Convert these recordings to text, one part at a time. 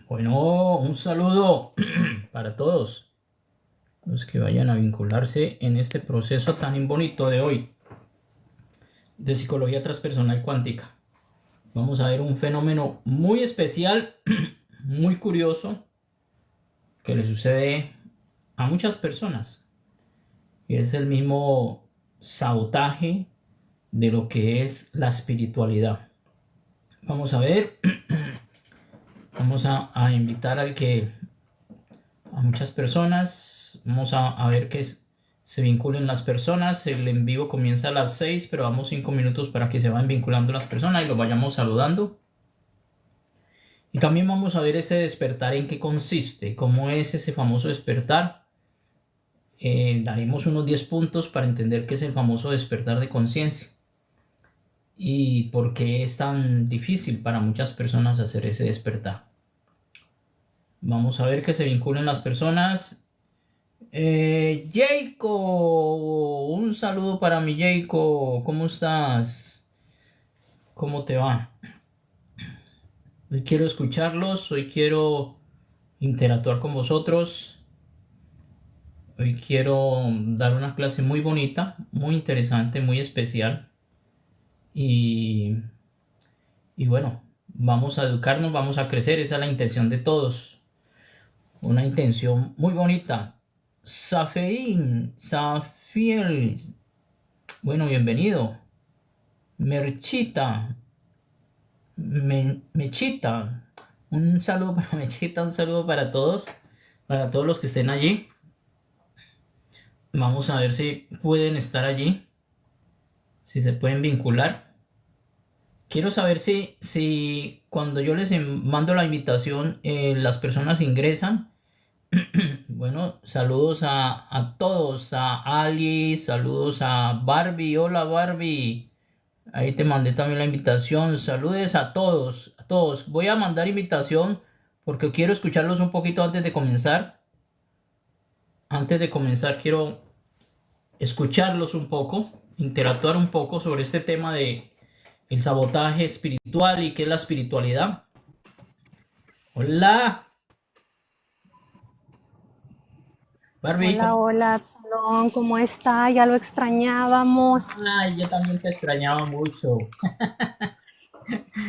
Bueno, un saludo para todos los que vayan a vincularse en este proceso tan bonito de hoy de psicología transpersonal cuántica. Vamos a ver un fenómeno muy especial, muy curioso, que le sucede a muchas personas. Y es el mismo sabotaje de lo que es la espiritualidad. Vamos a ver, vamos a invitar a muchas personas. Vamos a ver que se vinculen las personas. El en vivo comienza a las 6, pero vamos 5 minutos para que se vayan vinculando las personas y los vayamos saludando. Y también vamos a ver ese despertar, en qué consiste, cómo es ese famoso despertar. Daremos unos 10 puntos para entender qué es el famoso despertar de conciencia y por qué es tan difícil para muchas personas hacer ese despertar. Vamos a ver que se vinculen las personas. Jacob, un saludo para mi Jacob. ¿Cómo estás? ¿Cómo te va? Hoy quiero escucharlos, hoy quiero interactuar con vosotros. Hoy quiero dar una clase muy bonita, muy interesante, muy especial. Y bueno, vamos a educarnos, vamos a crecer, esa es la intención de todos. Una intención muy bonita. Safeín, Safiel, bueno, bienvenido. Merchita, Mechita, un saludo para Mechita, un saludo para todos los que estén allí. Vamos a ver si pueden estar allí, si se pueden vincular. Quiero saber si cuando yo les mando la invitación, las personas ingresan. Bueno, saludos a todos, a Ali, saludos a Barbie. Hola Barbie. Ahí te mandé también la invitación. Saludes a todos, a todos. Voy a mandar invitación porque quiero escucharlos un poquito antes de comenzar. Antes de comenzar quiero escucharlos un poco, interactuar un poco sobre este tema de el sabotaje espiritual y qué es la espiritualidad. Hola, Barbie. Hola, hola, Absalón, ¿cómo está? Ya lo extrañábamos. Ay, yo también te extrañaba mucho.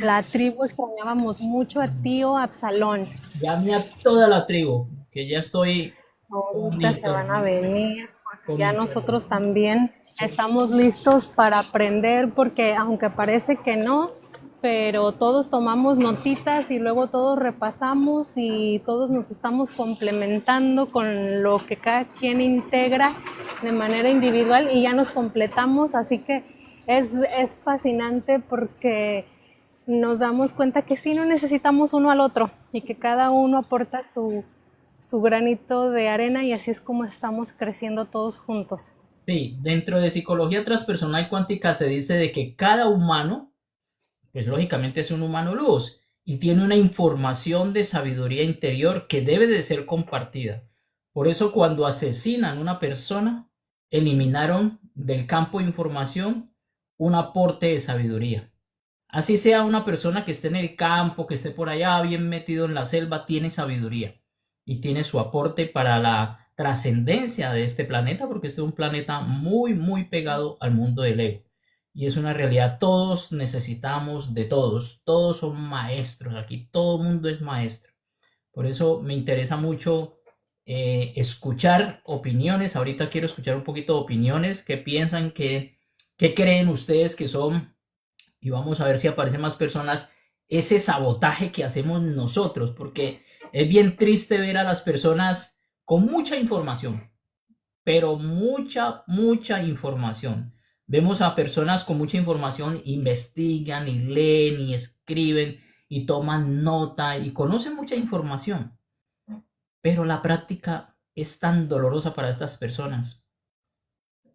La tribu extrañábamos mucho a tío Absalón. Llame a toda la tribu, que ya estoy Ahorita se listo van a venir, porque con ya mi pueblo. nosotros también estamos listos para aprender, porque aunque parece que no, pero todos tomamos notitas y luego todos repasamos y todos nos estamos complementando con lo que cada quien integra de manera individual y ya nos completamos, así que es fascinante porque nos damos cuenta que sí no necesitamos uno al otro y que cada uno aporta su granito de arena y así es como estamos creciendo todos juntos. Sí, dentro de psicología transpersonal cuántica se dice de que cada humano, pues lógicamente es un humano luz y tiene una información de sabiduría interior que debe de ser compartida. Por eso cuando asesinan a una persona, eliminaron del campo de información un aporte de sabiduría. Así sea una persona que esté en el campo, que esté por allá bien metido en la selva, tiene sabiduría y tiene su aporte para la trascendencia de este planeta, porque este es un planeta muy, muy pegado al mundo del ego. Y es una realidad, todos necesitamos de todos, todos son maestros aquí, todo el mundo es maestro. Por eso me interesa mucho escuchar opiniones. Ahorita quiero escuchar un poquito de opiniones, qué piensan, qué creen ustedes que son, y vamos a ver si aparecen más personas, ese sabotaje que hacemos nosotros, porque es bien triste ver a las personas con mucha información, pero mucha información. Vemos a personas con mucha información, investigan y leen y escriben y toman nota y conocen mucha información, pero la práctica es tan dolorosa para estas personas.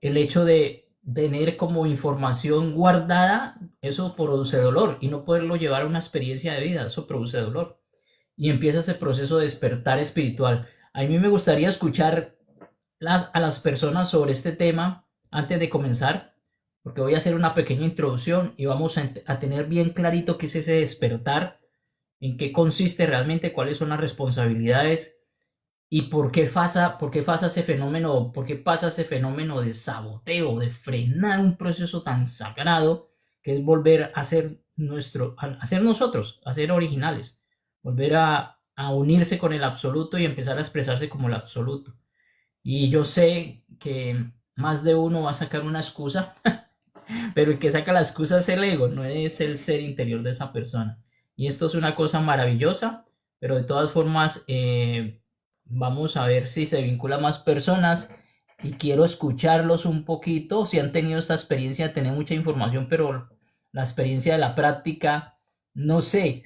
El hecho de tener como información guardada, eso produce dolor y no poderlo llevar a una experiencia de vida, eso produce dolor. Y empieza ese proceso de despertar espiritual. A mí me gustaría escuchar a las personas sobre este tema antes de comenzar, porque voy a hacer una pequeña introducción y vamos a tener bien clarito qué es ese despertar en qué consiste realmente, cuáles son las responsabilidades y por qué pasa ese fenómeno de saboteo, de frenar un proceso tan sagrado que es volver a ser a ser nosotros, a ser originales, volver a unirse con el absoluto y empezar a expresarse como el absoluto. Y yo sé que más de uno va a sacar una excusa, pero el que saca la excusa es el ego, no es el ser interior de esa persona. Y esto es una cosa maravillosa, pero de todas formas vamos a ver si se vincula más personas y quiero escucharlos un poquito, si han tenido esta experiencia de tener mucha información, pero la experiencia de la práctica, no sé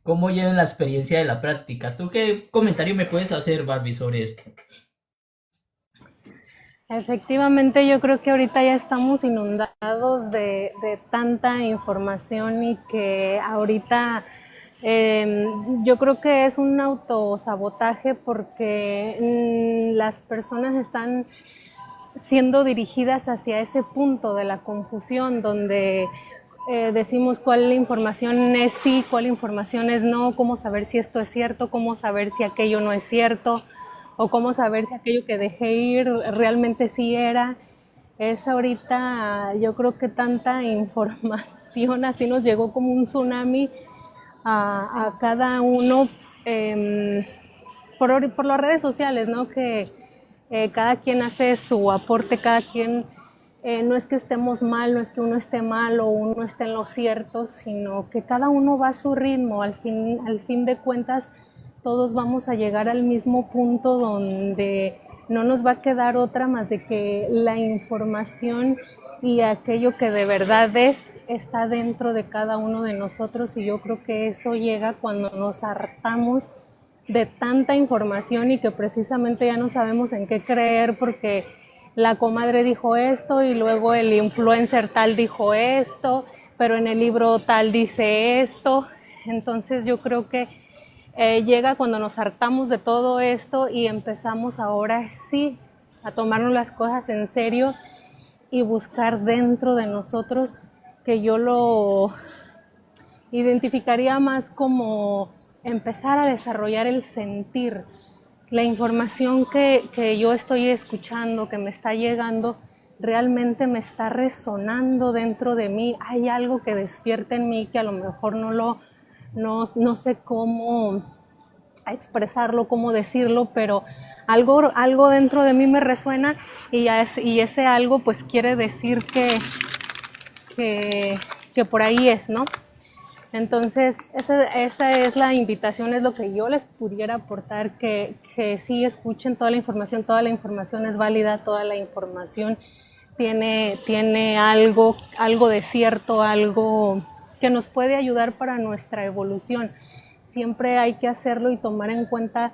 cómo lleven la experiencia de la práctica. ¿Tú qué comentario me puedes hacer, Barbie, sobre esto? Efectivamente, yo creo que ahorita ya estamos inundados de tanta información y que ahorita yo creo que es un autosabotaje porque las personas están siendo dirigidas hacia ese punto de la confusión donde decimos cuál información es sí, cuál información es no, cómo saber si esto es cierto, cómo saber si aquello no es cierto, o cómo saber si aquello que dejé ir realmente sí era. Es ahorita, yo creo que tanta información así nos llegó como un tsunami a cada uno por las redes sociales, ¿no? Que cada quien hace su aporte, cada quien, no es que estemos mal, no es que uno esté mal o uno esté en lo cierto, sino que cada uno va a su ritmo. Al fin de cuentas, todos vamos a llegar al mismo punto donde no nos va a quedar otra más de que la información y aquello que de verdad está dentro de cada uno de nosotros, y yo creo que eso llega cuando nos hartamos de tanta información y que precisamente ya no sabemos en qué creer porque la comadre dijo esto y luego el influencer tal dijo esto, pero en el libro tal dice esto. Entonces yo creo que llega cuando nos hartamos de todo esto y empezamos ahora sí a tomarnos las cosas en serio y buscar dentro de nosotros, que yo lo identificaría más como empezar a desarrollar el sentir. La información que yo estoy escuchando, que me está llegando, realmente me está resonando dentro de mí. Hay algo que despierta en mí que a lo mejor no sé cómo expresarlo, cómo decirlo, pero algo dentro de mí me resuena y ese algo pues quiere decir que por ahí es, ¿no? Entonces, esa es la invitación, es lo que yo les pudiera aportar, que sí escuchen toda la información es válida, toda la información tiene algo de cierto, algo que nos puede ayudar para nuestra evolución. Siempre hay que hacerlo y tomar en cuenta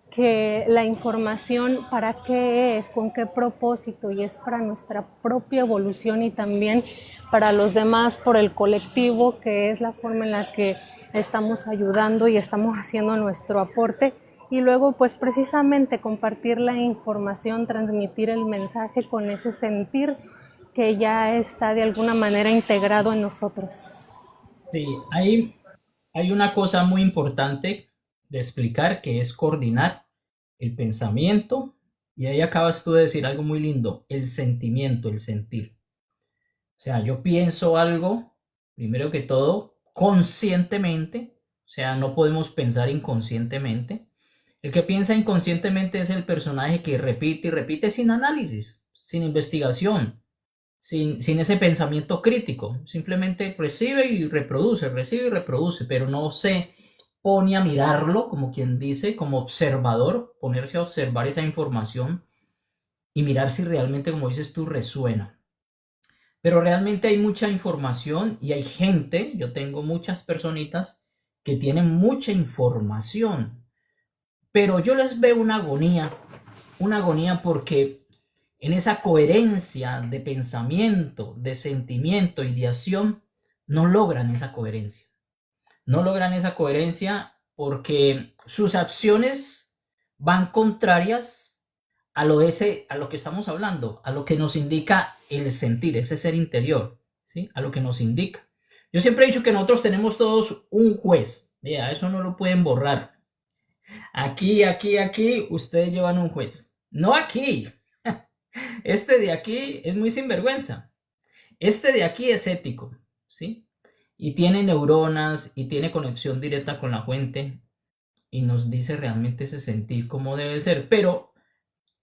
que la información para qué es, con qué propósito, y es para nuestra propia evolución y también para los demás, por el colectivo, que es la forma en la que estamos ayudando y estamos haciendo nuestro aporte. Y luego pues precisamente compartir la información, transmitir el mensaje con ese sentir que ya está de alguna manera integrado en nosotros. Sí, hay una cosa muy importante de explicar que es coordinar el pensamiento y ahí acabas tú de decir algo muy lindo, el sentimiento, el sentir. O sea, yo pienso algo, primero que todo, conscientemente, o sea, no podemos pensar inconscientemente. El que piensa inconscientemente es el personaje que repite y repite sin análisis, sin investigación, sin ese pensamiento crítico. Simplemente recibe y reproduce, pero no se pone a mirarlo, como quien dice, como observador, ponerse a observar esa información y mirar si realmente, como dices tú, resuena. Pero realmente hay mucha información y hay gente, yo tengo muchas personitas que tienen mucha información, pero yo les veo una agonía porque en esa coherencia de pensamiento, de sentimiento y de acción, no logran esa coherencia. No logran esa coherencia porque sus acciones van contrarias a lo que estamos hablando, a lo que nos indica el sentir, ese ser interior, ¿sí? A lo que nos indica. Yo siempre he dicho que nosotros tenemos todos un juez, Vea, eso no lo pueden borrar. Aquí, ustedes llevan un juez. No aquí. Este de aquí es muy sinvergüenza. Este de aquí es ético, ¿sí? Y tiene neuronas y tiene conexión directa con la fuente y nos dice realmente ese sentir cómo debe ser. Pero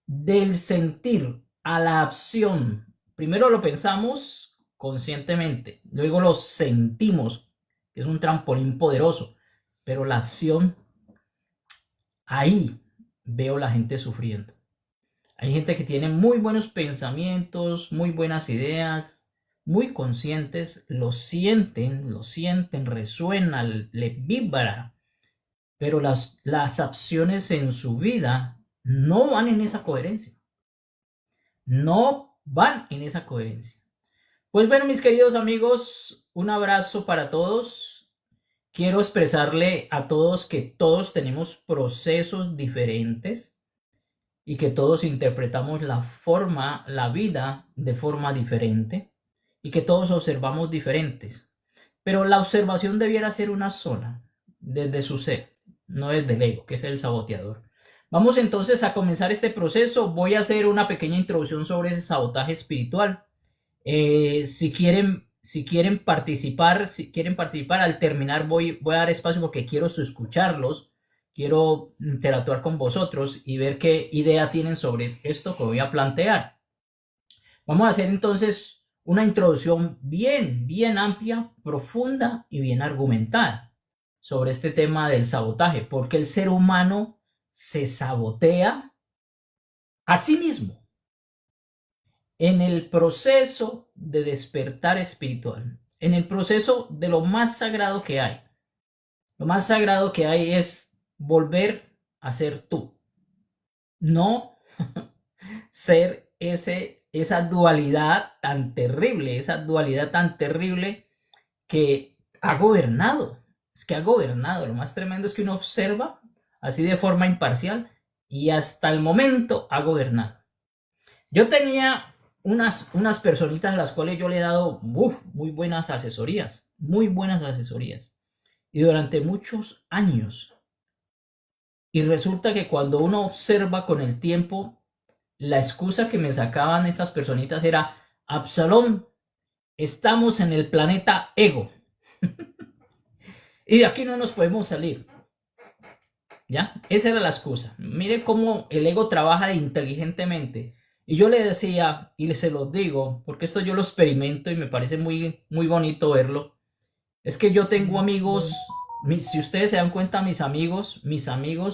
del sentir a la acción, primero lo pensamos conscientemente, luego lo sentimos, que es un trampolín poderoso, pero la acción, ahí veo la gente sufriendo. Hay gente que tiene muy buenos pensamientos, muy buenas ideas, muy conscientes, lo sienten, resuena, le vibra, pero las acciones en su vida no van en esa coherencia. No van en esa coherencia. Pues bueno, mis queridos amigos, un abrazo para todos. Quiero expresarle a todos que todos tenemos procesos diferentes y que todos interpretamos la vida de forma diferente y que todos observamos diferentes. Pero la observación debiera ser una sola, desde su ser, no desde el ego, que es el saboteador. Vamos entonces a comenzar este proceso. Voy a hacer una pequeña introducción sobre ese sabotaje espiritual. Si quieren participar al terminar, voy a dar espacio porque quiero escucharlos, quiero interactuar con vosotros y ver qué idea tienen sobre esto que voy a plantear. Vamos a hacer entonces una introducción bien amplia, profunda y bien argumentada sobre este tema del sabotaje, porque el ser humano se sabotea a sí mismo en el proceso de despertar espiritual, en el proceso de lo más sagrado que hay. Lo más sagrado que hay es volver a ser tú, no ser esa dualidad tan terrible, que ha gobernado. Es que ha gobernado. Lo más tremendo es que uno observa así de forma imparcial y hasta el momento ha gobernado. Yo tenía unas personitas a las cuales yo le he dado muy buenas asesorías. Y durante muchos años. Y resulta que cuando uno observa con el tiempo, la excusa que me sacaban estas personitas era: Absalón, estamos en el planeta ego. Y de aquí no nos podemos salir. ¿Ya? Esa era la excusa. Mire cómo el ego trabaja inteligentemente. Y yo le decía, y se los digo, porque esto yo lo experimento y me parece muy bonito verlo, es que yo tengo amigos, si ustedes se dan cuenta, mis amigos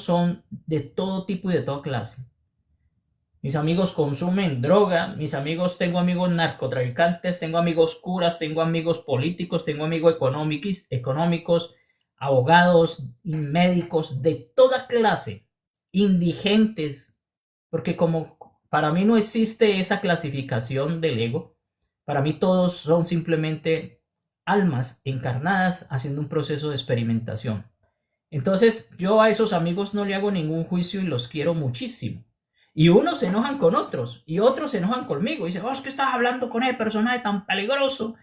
son de todo tipo y de toda clase. Mis amigos consumen droga, tengo amigos narcotraficantes, tengo amigos curas, tengo amigos políticos, tengo amigos económicos, abogados, médicos de toda clase, indigentes, porque como para mí no existe esa clasificación del ego, para mí todos son simplemente almas encarnadas haciendo un proceso de experimentación. Entonces yo a esos amigos no le hago ningún juicio y los quiero muchísimo. Y unos se enojan con otros y otros se enojan conmigo y dicen: es que estás hablando con ese personaje tan peligroso.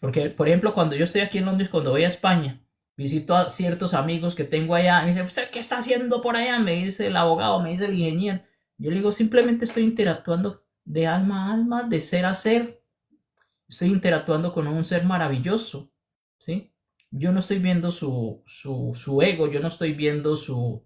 Porque, por ejemplo, cuando yo estoy aquí en Londres, cuando voy a España, visito a ciertos amigos que tengo allá y dicen: ¿usted qué está haciendo por allá? Me dice el abogado, me dice el ingeniero. Yo le digo: simplemente estoy interactuando de alma a alma, de ser a ser. Estoy interactuando con un ser maravilloso, ¿sí? Yo no estoy viendo su ego, yo no estoy viendo su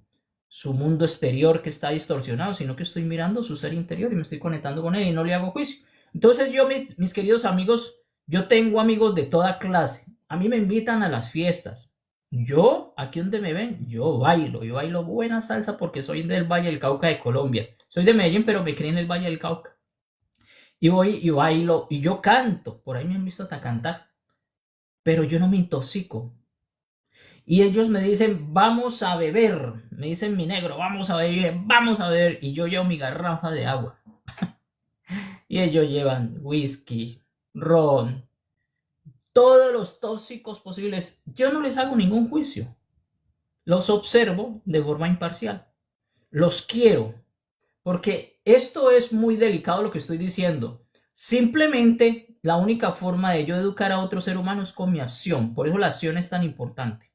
mundo exterior que está distorsionado, sino que estoy mirando su ser interior y me estoy conectando con él y no le hago juicio. Entonces yo, mis queridos amigos, yo tengo amigos de toda clase. A mí me invitan a las fiestas. Yo, aquí donde me ven, yo bailo buena salsa porque soy del Valle del Cauca de Colombia. Soy de Medellín, pero me crié en el Valle del Cauca. Y voy y bailo y yo canto. Por ahí me han visto hasta cantar. Pero yo no me intoxico. Y ellos me dicen: vamos a beber. Me dicen: mi negro, vamos a beber, vamos a beber. Y yo llevo mi garrafa de agua. Y ellos llevan whisky, ron, todos los tóxicos posibles. Yo no les hago ningún juicio. Los observo de forma imparcial. Los quiero. Porque esto es muy delicado lo que estoy diciendo. Simplemente la única forma de yo educar a otro ser humano es con mi acción. Por eso la acción es tan importante.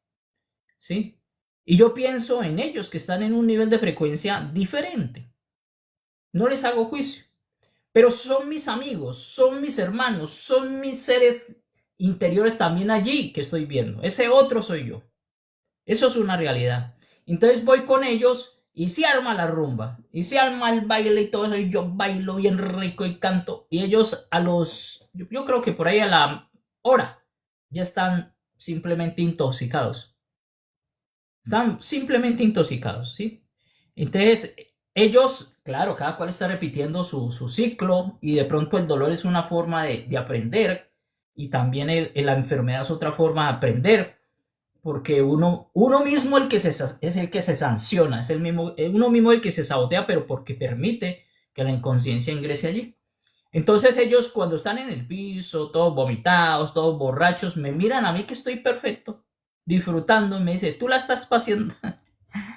¿sí? Y yo pienso en ellos que están en un nivel de frecuencia diferente. No les hago juicio, pero son mis amigos, son mis hermanos, son mis seres interiores también allí que estoy viendo. Ese otro soy yo. Eso es una realidad. Entonces voy con ellos y se arma la rumba, y se arma el baile y todo eso, y yo bailo bien rico y canto, y ellos yo creo que por ahí a la hora, ya están simplemente intoxicados. Están simplemente intoxicados, ¿sí? Entonces, ellos, claro, cada cual está repitiendo su ciclo, y de pronto el dolor es una forma de aprender, y también la enfermedad es otra forma de aprender, porque uno mismo es el que se sanciona, es uno mismo el que se sabotea, pero porque permite que la inconsciencia ingrese allí. Entonces ellos, cuando están en el piso, todos vomitados, todos borrachos, me miran a mí que estoy perfecto, disfrutando, y me dice, tú la estás pasando,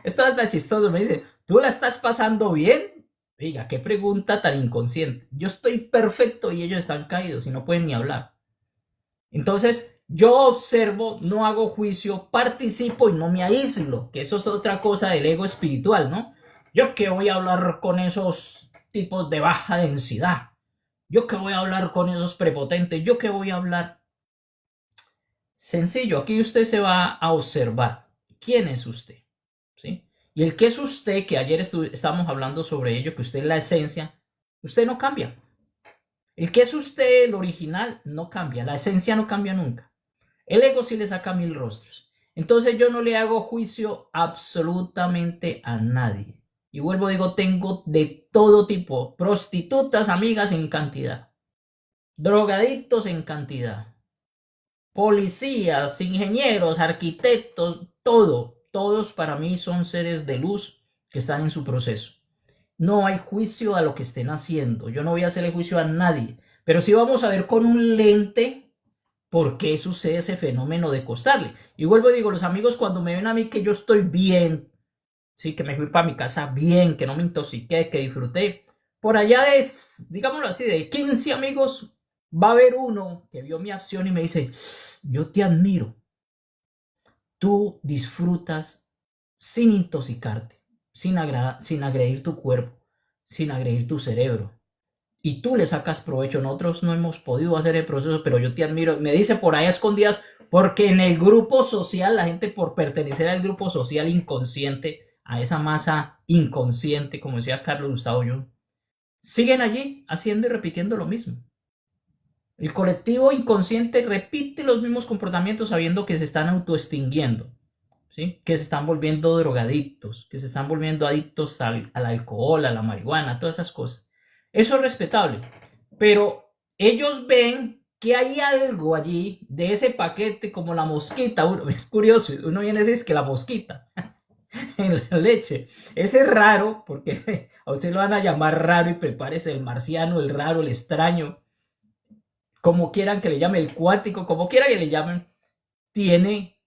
esto es tan chistoso, me dice, tú la estás pasando bien. Oiga, qué pregunta tan inconsciente. Yo estoy perfecto y ellos están caídos y no pueden ni hablar. Entonces, yo observo, no hago juicio, participo y no me aíslo, que eso es otra cosa del ego espiritual, ¿no? Yo que voy a hablar con esos tipos de baja densidad, yo que voy a hablar con esos prepotentes, yo que voy a hablar. Sencillo, aquí usted se va a observar quién es usted, ¿sí? Y el que es usted, que ayer estábamos hablando sobre ello, que usted es la esencia, usted no cambia. El que es usted, el original, no cambia. La esencia no cambia nunca. El ego sí le saca 1000 rostros. Entonces yo no le hago juicio absolutamente a nadie. Y vuelvo, digo, tengo de todo tipo. Prostitutas, amigas en cantidad. Drogadictos en cantidad. Policías, ingenieros, arquitectos, todo. Todos para mí son seres de luz que están en su proceso. No hay juicio a lo que estén haciendo. Yo no voy a hacerle juicio a nadie. Pero sí vamos a ver con un lente por qué sucede ese fenómeno de costarle. Y vuelvo y digo, los amigos cuando me ven a mí que yo estoy bien, sí, que me fui para mi casa bien, que no me intoxiqué, que disfruté, por allá de, digámoslo así, de 15 amigos, va a haber uno que vio mi acción y me dice, yo te admiro. Tú disfrutas sin intoxicarte, sin agredir tu cuerpo, sin agredir tu cerebro. Y tú le sacas provecho. Nosotros no hemos podido hacer el proceso, pero yo te admiro. Me dice por ahí a escondidas, porque en el grupo social, la gente por pertenecer al grupo social inconsciente, a esa masa inconsciente, como decía Carlos Gustavo Jung, siguen allí haciendo y repitiendo lo mismo. El colectivo inconsciente repite los mismos comportamientos sabiendo que se están autoextinguiendo, ¿sí? Que se están volviendo drogadictos, que se están volviendo adictos al alcohol, a la marihuana, todas esas cosas. Eso es respetable, pero ellos ven que hay algo allí de ese paquete como la mosquita. Es curioso, uno viene a decir que la mosquita en la leche. Ese es raro, porque a usted lo van a llamar raro y prepárese el marciano, el raro, el extraño, como quieran que le llamen, el cuático, como quieran que le llamen, tiene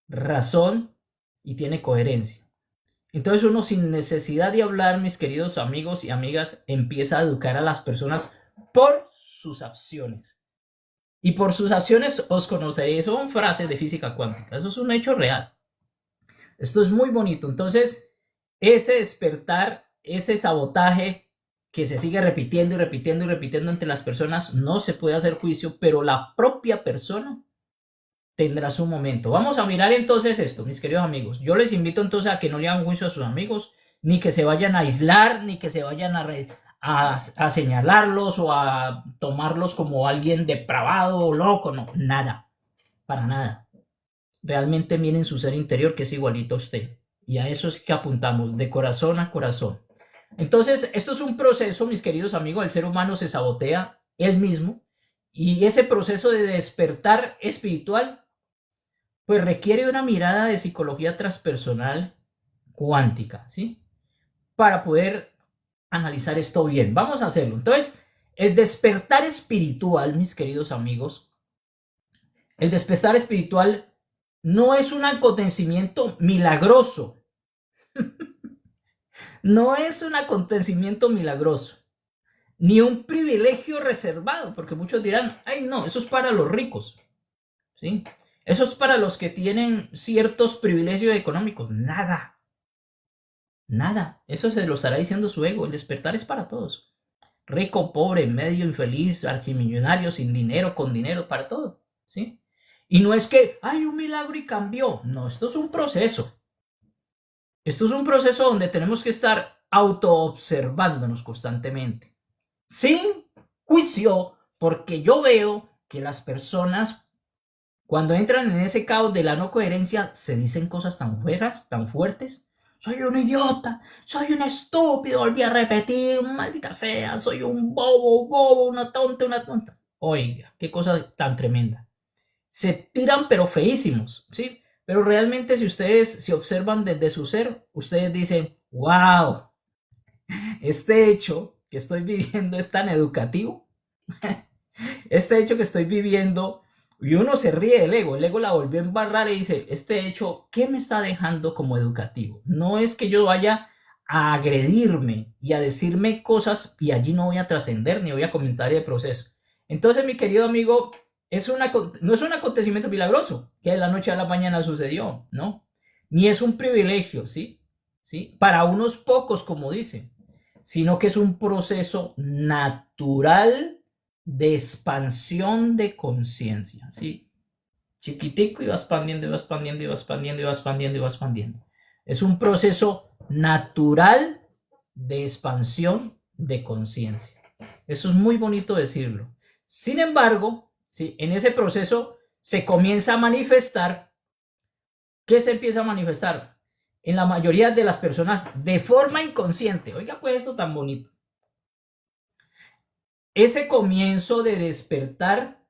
razón y tiene coherencia. Entonces uno, sin necesidad de hablar, mis queridos amigos y amigas, empieza a educar a las personas por sus acciones. Y por sus acciones os conoceréis. Son frases de física cuántica. Eso es un hecho real. Esto es muy bonito. Entonces, ese despertar, ese sabotaje que se sigue repitiendo y repitiendo y repitiendo entre las personas, no se puede hacer juicio, pero la propia persona tendrá su momento. Vamos a mirar entonces esto, mis queridos amigos. Yo les invito entonces a que no le hagan juicio a sus amigos, ni que se vayan a aislar, ni que se vayan a señalarlos o a tomarlos como alguien depravado o loco. No, nada, para nada. Realmente miren su ser interior, que es igualito a usted. Y a eso es que apuntamos, de corazón a corazón. Entonces, esto es un proceso, mis queridos amigos. El ser humano se sabotea él mismo. Y ese proceso de despertar espiritual pues requiere una mirada de psicología transpersonal cuántica, ¿sí? Para poder analizar esto bien. Vamos a hacerlo. Entonces, el despertar espiritual, mis queridos amigos, el despertar espiritual no es un acontecimiento milagroso. No es un acontecimiento milagroso, ni un privilegio reservado, porque muchos dirán, ay no, eso es para los ricos, ¿sí? Eso es para los que tienen ciertos privilegios económicos. Nada. Nada. Eso se lo estará diciendo su ego. El despertar es para todos. Rico, pobre, medio, infeliz, archimillonario, sin dinero, con dinero, para todo. ¿Sí? Y no es que hay un milagro y cambió. No, esto es un proceso. Esto es un proceso donde tenemos que estar autoobservándonos constantemente. Sin juicio, porque yo veo que las personas, cuando entran en ese caos de la no coherencia, se dicen cosas tan feas, tan fuertes. Soy un idiota, soy un estúpido, volví a repetir, maldita sea, soy un bobo, una tonta. Oiga, qué cosa tan tremenda. Se tiran pero feísimos, ¿sí? Pero realmente si ustedes se observan desde su ser, ustedes dicen, wow, este hecho que estoy viviendo es tan educativo. Este hecho que estoy viviendo, y uno se ríe del ego, el ego la volvió a embarrar y dice, este hecho, ¿qué me está dejando como educativo? No es que yo vaya a agredirme y a decirme cosas y allí no voy a trascender ni voy a comentar el proceso. Entonces, mi querido amigo, no es un acontecimiento milagroso que de la noche a la mañana sucedió, ¿no? Ni es un privilegio, ¿sí? ¿Sí? Para unos pocos, como dicen, sino que es un proceso natural de expansión de conciencia, ¿sí? Chiquitico y va expandiendo, y va expandiendo, y va expandiendo, y va expandiendo, y va expandiendo. Es un proceso natural de expansión de conciencia. Eso es muy bonito decirlo. Sin embargo, ¿sí? En ese proceso se comienza a manifestar. ¿Qué se empieza a manifestar? En la mayoría de las personas de forma inconsciente. Oiga, pues esto tan bonito. Ese comienzo de despertar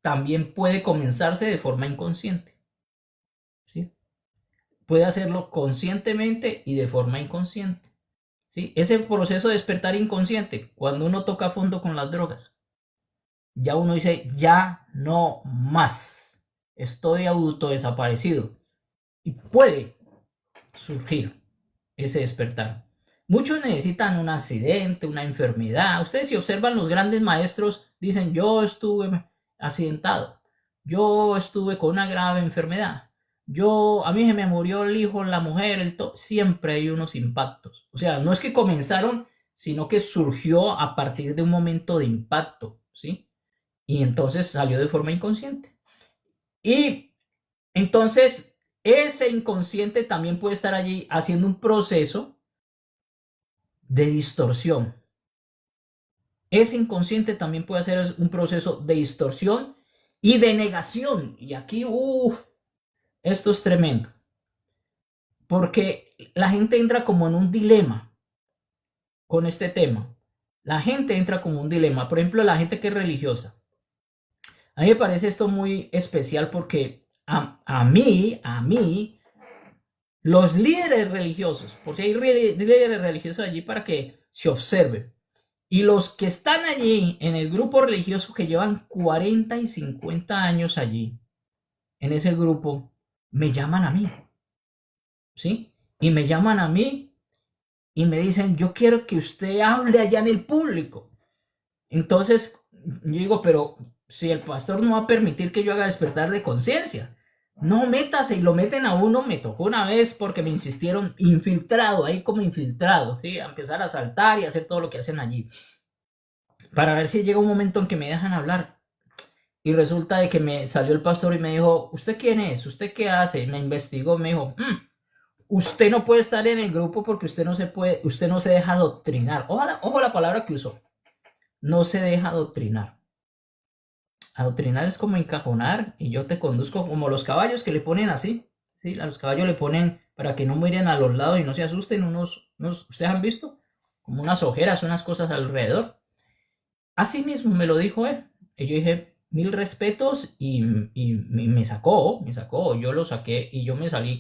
también puede comenzarse de forma inconsciente, ¿sí? Puede hacerlo conscientemente y de forma inconsciente, ¿sí? Ese proceso de despertar inconsciente, cuando uno toca a fondo con las drogas, ya uno dice, ya no más, estoy autodesaparecido. Y puede surgir ese despertar. Muchos necesitan un accidente, una enfermedad. Ustedes si observan los grandes maestros, dicen, yo estuve accidentado, yo estuve con una grave enfermedad, a mí se me murió el hijo, la mujer, siempre hay unos impactos. O sea, no es que comenzaron, sino que surgió a partir de un momento de impacto, ¿sí? Y entonces salió de forma inconsciente. Y entonces ese inconsciente también puede estar allí haciendo un proceso de distorsión. Ese inconsciente también puede hacer un proceso de distorsión y de negación. Y aquí, esto es tremendo. Porque la gente entra como en un dilema con este tema. La gente entra como un dilema. Por ejemplo, la gente que es religiosa. A mí me parece esto muy especial porque a mí, los líderes religiosos, porque hay líderes religiosos allí para que se observen. Y los que están allí en el grupo religioso que llevan 40 y 50 años allí, en ese grupo, me llaman a mí, ¿sí? Y me llaman a mí y me dicen, yo quiero que usted hable allá en el público. Entonces, yo digo, pero si el pastor no va a permitir que yo haga despertar de conciencia, no métase, y lo meten a uno. Me tocó una vez porque me insistieron infiltrado, ahí como infiltrado, ¿sí? A empezar a saltar y hacer todo lo que hacen allí, para ver si llega un momento en que me dejan hablar. Y resulta de que me salió el pastor y me dijo, ¿usted quién es? ¿Usted qué hace? Me investigó, me dijo, usted no puede estar en el grupo porque usted no se deja adoctrinar. Ojo la palabra que usó. No se deja adoctrinar. Adoctrinar es como encajonar y yo te conduzco como los caballos que le ponen así, ¿sí? A los caballos le ponen para que no miren a los lados y no se asusten ¿ustedes han visto? Como unas ojeras, unas cosas alrededor. Así mismo me lo dijo él. Y yo dije, 1000 respetos y me sacó, yo lo saqué y yo me salí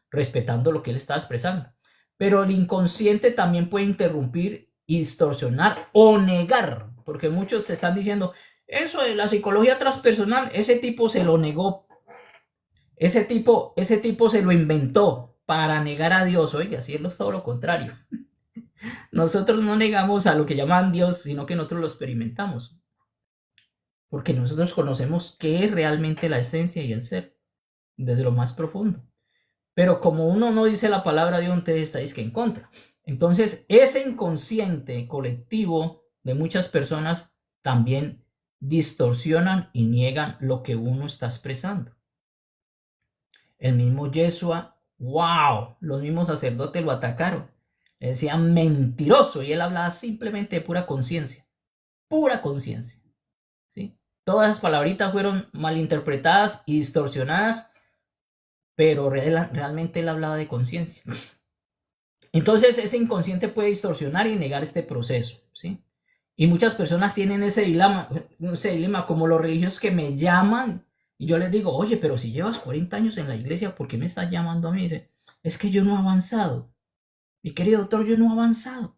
respetando lo que él estaba expresando. Pero el inconsciente también puede interrumpir y distorsionar o negar, porque muchos se están diciendo, eso de la psicología transpersonal, ese tipo se lo negó. Ese tipo se lo inventó para negar a Dios. Oiga, así es todo lo contrario. Nosotros no negamos a lo que llaman Dios, sino que nosotros lo experimentamos. Porque nosotros conocemos qué es realmente la esencia y el ser. desde lo más profundo. Pero como uno no dice la palabra de Dios, entonces estáis que en contra. Entonces, ese inconsciente colectivo de muchas personas también distorsionan y niegan lo que uno está expresando. El mismo Yeshua, wow, los mismos sacerdotes lo atacaron. Le decían mentiroso y él hablaba simplemente de pura conciencia. Pura conciencia. ¿Sí? Todas esas palabritas fueron malinterpretadas y distorsionadas, pero realmente él hablaba de conciencia. Entonces ese inconsciente puede distorsionar y negar este proceso, ¿sí? Y muchas personas tienen ese dilema como los religiosos que me llaman y yo les digo, oye, pero si llevas 40 años en la iglesia, ¿por qué me estás llamando a mí? Dice, es que yo no he avanzado. Mi querido doctor, yo no he avanzado.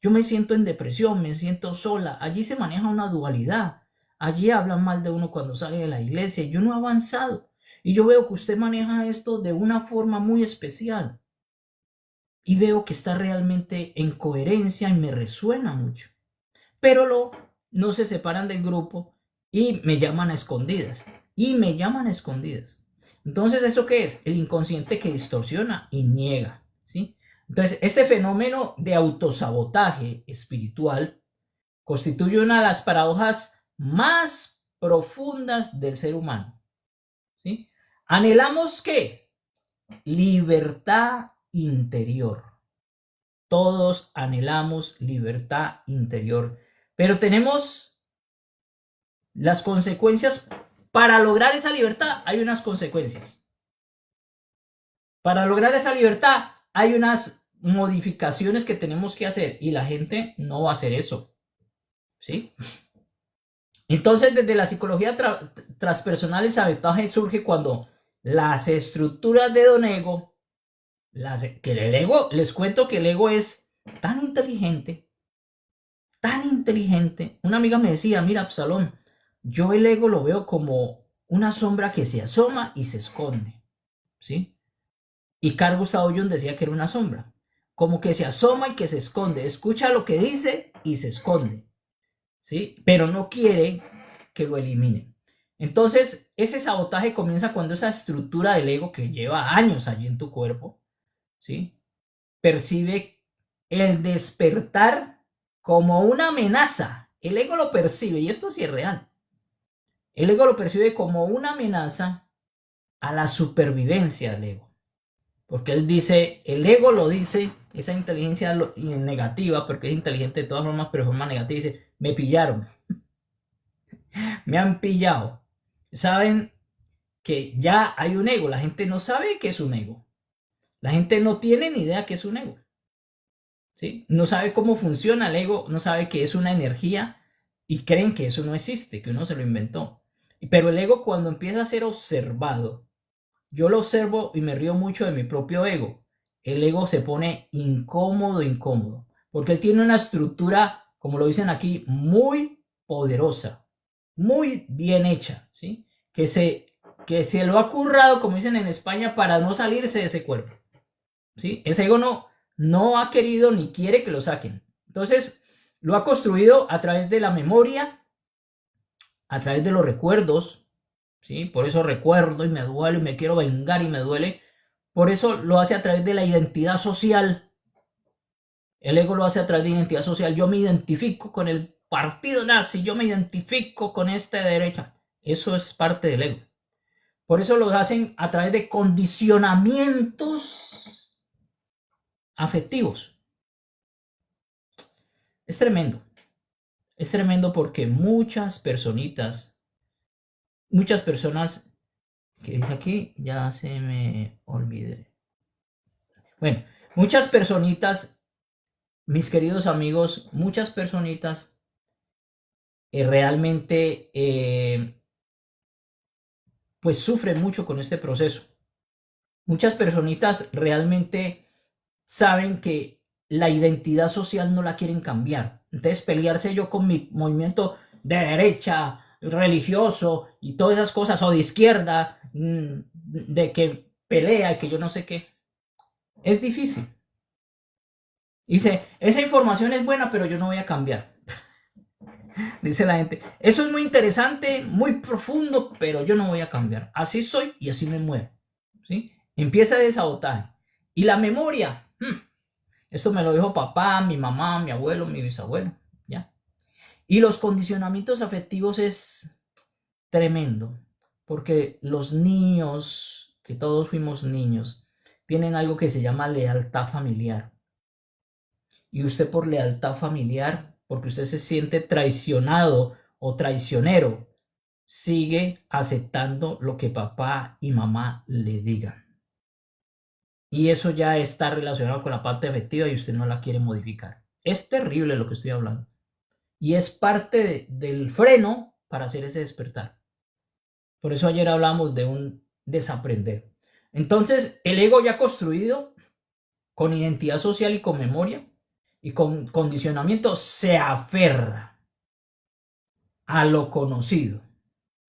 Yo me siento en depresión, me siento sola. Allí se maneja una dualidad. Allí hablan mal de uno cuando sale de la iglesia. Yo no he avanzado. Y yo veo que usted maneja esto de una forma muy especial. Y veo que está realmente en coherencia y me resuena mucho. Pero no se separan del grupo y me llaman a escondidas. Entonces, ¿eso qué es? El inconsciente que distorsiona y niega, ¿sí? Entonces, este fenómeno de autosabotaje espiritual constituye una de las paradojas más profundas del ser humano, ¿sí? Anhelamos ¿qué? Libertad interior. Todos anhelamos libertad interior, pero tenemos las consecuencias. Para lograr esa libertad hay unas consecuencias. Para lograr esa libertad hay unas modificaciones que tenemos que hacer y la gente no va a hacer eso, ¿sí? Entonces, desde la psicología transpersonal, el sabotaje surge cuando las estructuras de don ego, que el ego, les cuento que el ego es tan inteligente. Una amiga me decía, mira, Absalón, yo el ego lo veo como una sombra que se asoma y se esconde, ¿sí? Y Carl Gustav Jung decía que era una sombra, como que se asoma y que se esconde, escucha lo que dice y se esconde, ¿sí? Pero no quiere que lo eliminen. Entonces, ese sabotaje comienza cuando esa estructura del ego que lleva años allí en tu cuerpo, ¿sí? Percibe el despertar como una amenaza. El ego lo percibe, y esto sí es real. El ego lo percibe como una amenaza a la supervivencia del ego. Porque él dice, el ego lo dice, esa inteligencia negativa, porque es inteligente de todas formas, pero de forma negativa, dice, me pillaron. Me han pillado. Saben que ya hay un ego. La gente no sabe qué es un ego. La gente no tiene ni idea qué es un ego. ¿Sí? No sabe cómo funciona el ego, no sabe que es una energía y creen que eso no existe, que uno se lo inventó. Pero el ego cuando empieza a ser observado, yo lo observo y me río mucho de mi propio ego. El ego se pone incómodo, porque él tiene una estructura, como lo dicen aquí, muy poderosa, muy bien hecha, ¿sí? Que se lo ha currado, como dicen en España, para no salirse de ese cuerpo, ¿sí? Ese ego no ha querido ni quiere que lo saquen. Entonces, lo ha construido a través de la memoria, a través de los recuerdos, ¿sí? Por eso recuerdo y me duele y me quiero vengar y me duele. Por eso lo hace a través de la identidad social. El ego lo hace a través de identidad social. Yo me identifico con el partido nazi, yo me identifico con esta derecha. Eso es parte del ego. Por eso lo hacen a través de condicionamientos afectivos. Es tremendo. Es tremendo porque muchas personas que dice aquí, ya se me olvidé. Bueno, muchas personitas, mis queridos amigos, muchas personitas realmente pues sufren mucho con este proceso. Muchas personitas realmente saben que la identidad social no la quieren cambiar. Entonces pelearse yo con mi movimiento de derecha, religioso y todas esas cosas, o de izquierda, de que pelea y que yo no sé qué, es difícil. Dice, esa información es buena, pero yo no voy a cambiar. Dice la gente, eso es muy interesante, muy profundo, pero yo no voy a cambiar. Así soy y así me muevo. ¿Sí? Empieza el sabotaje. Y la memoria, esto me lo dijo papá, mi mamá, mi abuelo, mi bisabuelo. ¿Ya? Y los condicionamientos afectivos es tremendo, porque los niños, que todos fuimos niños, tienen algo que se llama lealtad familiar. Y usted por lealtad familiar, porque usted se siente traicionado o traicionero, sigue aceptando lo que papá y mamá le digan. Y eso ya está relacionado con la parte afectiva y usted no la quiere modificar. Es terrible lo que estoy hablando. Y es parte del freno para hacer ese despertar. Por eso ayer hablamos de un desaprender. Entonces, el ego ya construido, con identidad social y con memoria y con condicionamiento, se aferra a lo conocido.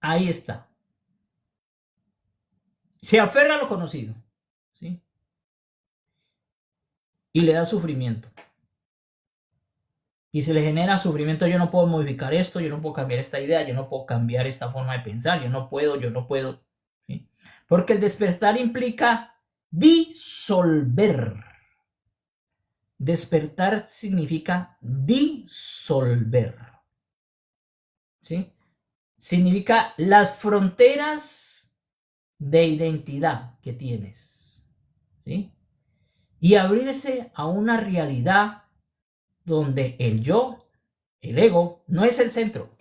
Ahí está. Se aferra a lo conocido. ¿Sí? Y le da sufrimiento. Y se le genera sufrimiento. Yo no puedo modificar esto, yo no puedo cambiar esta idea, yo no puedo cambiar esta forma de pensar, yo no puedo. ¿Sí? Porque el despertar implica disolver. Despertar significa disolver. ¿Sí? Significa las fronteras de identidad que tienes. ¿Sí? Y abrirse a una realidad donde el yo, el ego, no es el centro.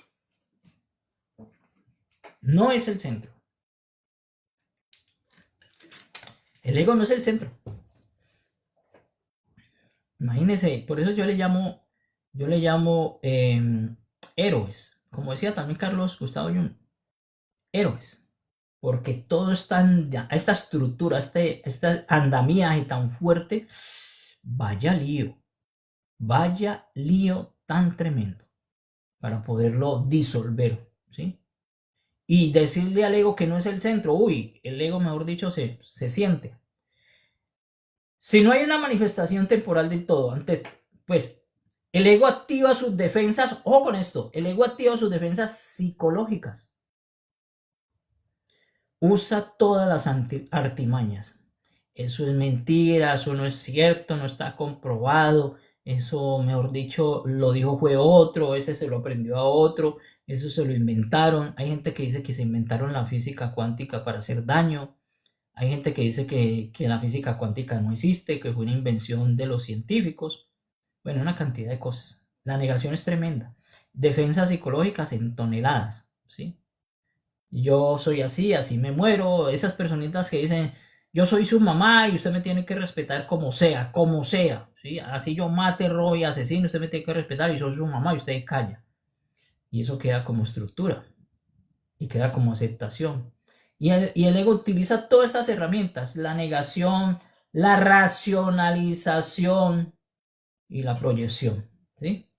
No es el centro. El ego no es el centro. Imagínense, por eso yo le llamo héroes. Como decía también Carlos Gustavo Jung, héroes. Porque todo está en esta estructura, este andamiaje tan fuerte. Vaya lío tan tremendo para poderlo disolver, ¿sí? Y decirle al ego que no es el centro, el ego, mejor dicho, se siente. Si no hay una manifestación temporal del todo, pues el ego activa sus defensas, ojo con esto, el ego activa sus defensas psicológicas. Usa todas las artimañas. Eso es mentira, eso no es cierto, no está comprobado. Eso, mejor dicho, lo dijo fue otro, ese se lo aprendió a otro, eso se lo inventaron. Hay gente que dice que se inventaron la física cuántica para hacer daño. Hay gente que dice que la física cuántica no existe, que fue una invención de los científicos. Bueno, una cantidad de cosas. La negación es tremenda. Defensas psicológicas en toneladas, ¿sí? Yo soy así, así me muero. Esas personitas que dicen, yo soy su mamá y usted me tiene que respetar como sea, ¿sí? Así yo mate, robo y asesino, usted me tiene que respetar y soy su mamá y usted calla. Y eso queda como estructura y queda como aceptación. Y el ego utiliza todas estas herramientas, la negación, la racionalización y la proyección, ¿sí?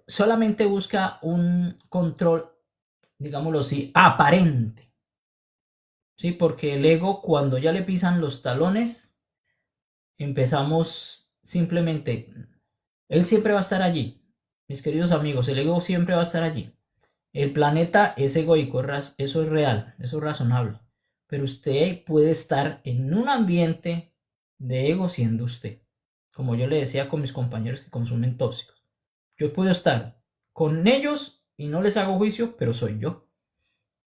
Solamente busca un control, digámoslo así, aparente, ¿sí? Porque el ego, cuando ya le pisan los talones, empezamos simplemente, él siempre va a estar allí, mis queridos amigos, el ego siempre va a estar allí. El planeta es egoico, eso es real, eso es razonable. Pero usted puede estar en un ambiente de ego siendo usted. Como yo le decía con mis compañeros que consumen tóxicos. Yo puedo estar con ellos y no les hago juicio, pero soy yo.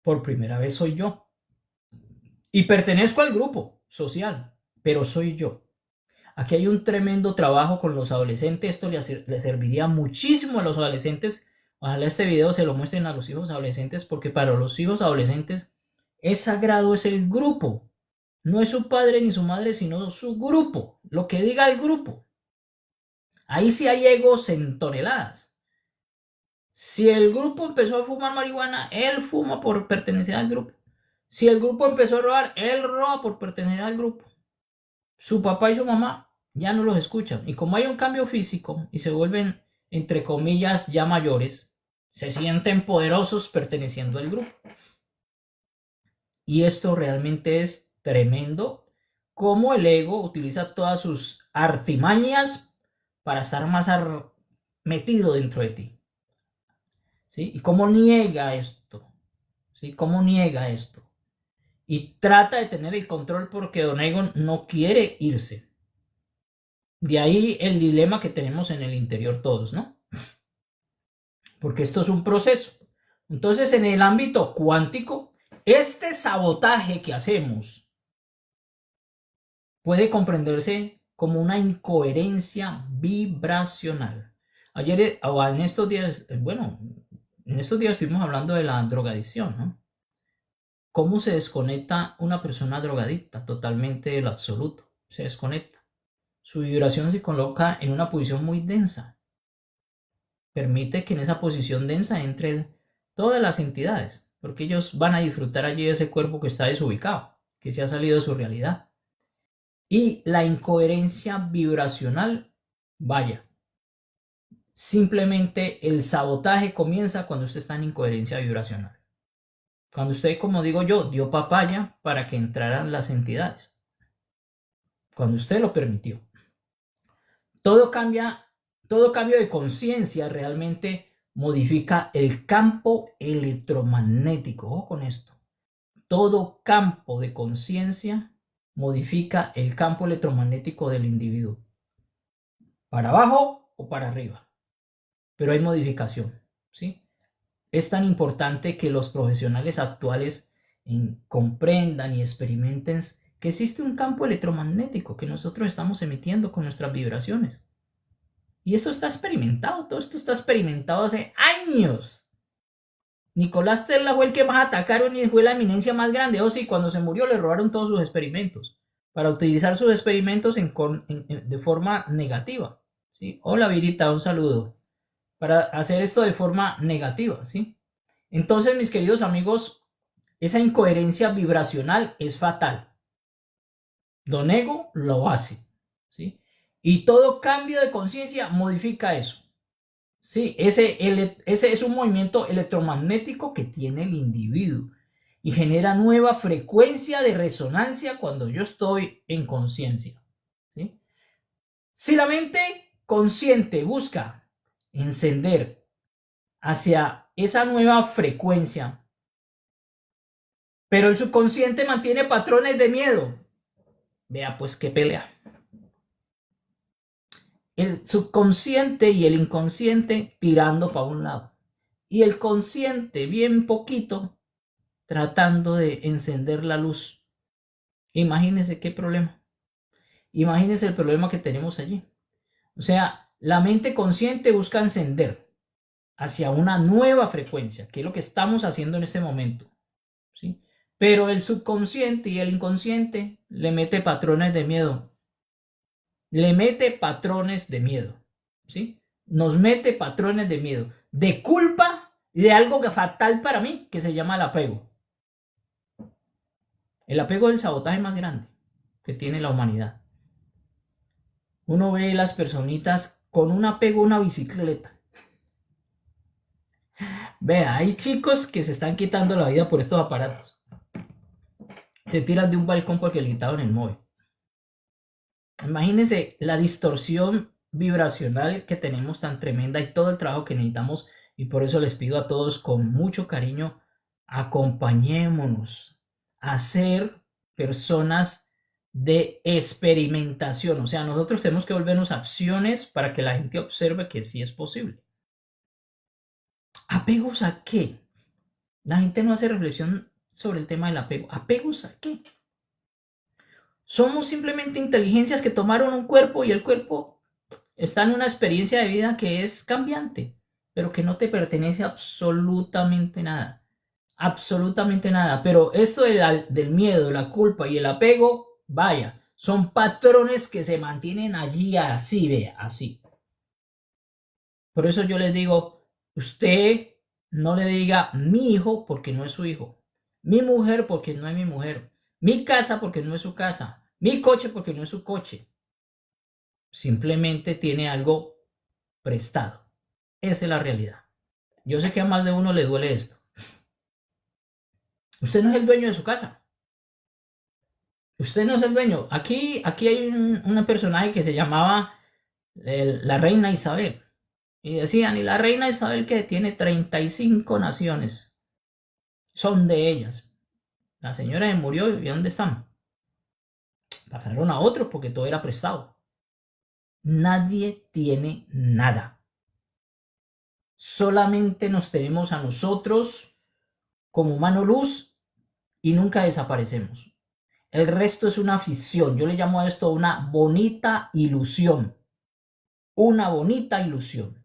Por primera vez soy yo. Y pertenezco al grupo social, pero soy yo. Aquí hay un tremendo trabajo con los adolescentes. Esto le serviría muchísimo a los adolescentes. Ojalá este video se lo muestren a los hijos adolescentes, porque para los hijos adolescentes es sagrado, es el grupo. No es su padre ni su madre, sino su grupo. Lo que diga el grupo. Ahí sí hay egos en toneladas. Si el grupo empezó a fumar marihuana, él fuma por pertenecer al grupo. Si el grupo empezó a robar, él roba por pertenecer al grupo. Su papá y su mamá ya no los escuchan. Y como hay un cambio físico y se vuelven, entre comillas, ya mayores, se sienten poderosos perteneciendo al grupo. Y esto realmente es tremendo, cómo el ego utiliza todas sus artimañas para estar más metido dentro de ti. ¿sí? ¿Y cómo niega esto? ¿Sí? ¿Cómo niega esto? Y trata de tener el control porque Don Egon no quiere irse. De ahí el dilema que tenemos en el interior todos, ¿no? Porque esto es un proceso. Entonces, en el ámbito cuántico, este sabotaje que hacemos puede comprenderse como una incoherencia vibracional. Ayer, o en estos días, bueno, en estos días estuvimos hablando de la drogadicción, ¿no? ¿Cómo se desconecta una persona drogadicta? Totalmente del absoluto. Se desconecta. Su vibración se coloca en una posición muy densa. Permite que en esa posición densa entren todas las entidades, porque ellos van a disfrutar allí de ese cuerpo que está desubicado, que se ha salido de su realidad. Y la incoherencia vibracional, vaya, simplemente el sabotaje comienza cuando usted está en incoherencia vibracional. Cuando usted, como digo yo, dio papaya para que entraran las entidades. Cuando usted lo permitió. Todo cambio de conciencia realmente modifica el campo electromagnético. Ojo con esto. Todo campo de conciencia modifica el campo electromagnético del individuo. Para abajo o para arriba. Pero hay modificación, ¿sí? Es tan importante que los profesionales actuales comprendan y experimenten que existe un campo electromagnético que nosotros estamos emitiendo con nuestras vibraciones. Y esto está experimentado, todo esto está experimentado hace años. Nicolás Tesla fue el que más atacaron y fue la eminencia más grande. Oh, sí, cuando se murió le robaron todos sus experimentos para utilizar sus experimentos de forma negativa, ¿sí? Hola, Virita, un saludo. Para hacer esto de forma negativa, ¿sí? Entonces, mis queridos amigos, esa incoherencia vibracional es fatal. Don Ego lo hace, ¿sí? Y todo cambio de conciencia modifica eso. Sí, ese es un movimiento electromagnético que tiene el individuo y genera nueva frecuencia de resonancia cuando yo estoy en conciencia, ¿sí? Si la mente consciente busca encender hacia esa nueva frecuencia, pero el subconsciente mantiene patrones de miedo, vea pues qué pelea. El subconsciente y el inconsciente tirando para un lado. Y el consciente bien poquito tratando de encender la luz. Imagínense qué problema. Imagínense el problema que tenemos allí. O sea, la mente consciente busca encender hacia una nueva frecuencia, que es lo que estamos haciendo en este momento, ¿sí? Pero el subconsciente y el inconsciente le mete patrones de miedo. Le mete patrones de miedo, ¿sí? Nos mete patrones de miedo, de culpa y de algo que fatal para mí, que se llama el apego. El apego es el sabotaje más grande que tiene la humanidad. Uno ve las personitas con un apego a una bicicleta. Vea, hay chicos que se están quitando la vida por estos aparatos. Se tiran de un balcón porque le quitaron el móvil. Imagínense la distorsión vibracional que tenemos tan tremenda y todo el trabajo que necesitamos, y por eso les pido a todos con mucho cariño, acompañémonos a ser personas de experimentación. O sea, nosotros tenemos que volvernos acciones para que la gente observe que sí es posible. ¿Apegos a qué? La gente no hace reflexión sobre el tema del apego. ¿Apegos a qué? Somos simplemente inteligencias que tomaron un cuerpo y el cuerpo está en una experiencia de vida que es cambiante, pero que no te pertenece absolutamente nada. Absolutamente nada. Pero esto del miedo, la culpa y el apego, vaya, son patrones que se mantienen allí así, vea, así. Por eso yo les digo, usted no le diga mi hijo porque no es su hijo, mi mujer porque no es mi mujer, mi casa porque no es su casa, mi coche porque no es su coche. Simplemente tiene algo prestado. Esa es la realidad. Yo sé que a más de uno le duele esto. Usted no es el dueño de su casa. Usted no es el dueño. Aquí hay un personaje que se llamaba la reina Isabel. Y decían, y la reina Isabel que tiene 35 naciones, son de ellas. La señora se murió, ¿y dónde están? Pasaron a otros porque todo era prestado. Nadie tiene nada. Solamente nos tenemos a nosotros como mano luz y nunca desaparecemos. El resto es una ficción. Yo le llamo a esto una bonita ilusión. Una bonita ilusión.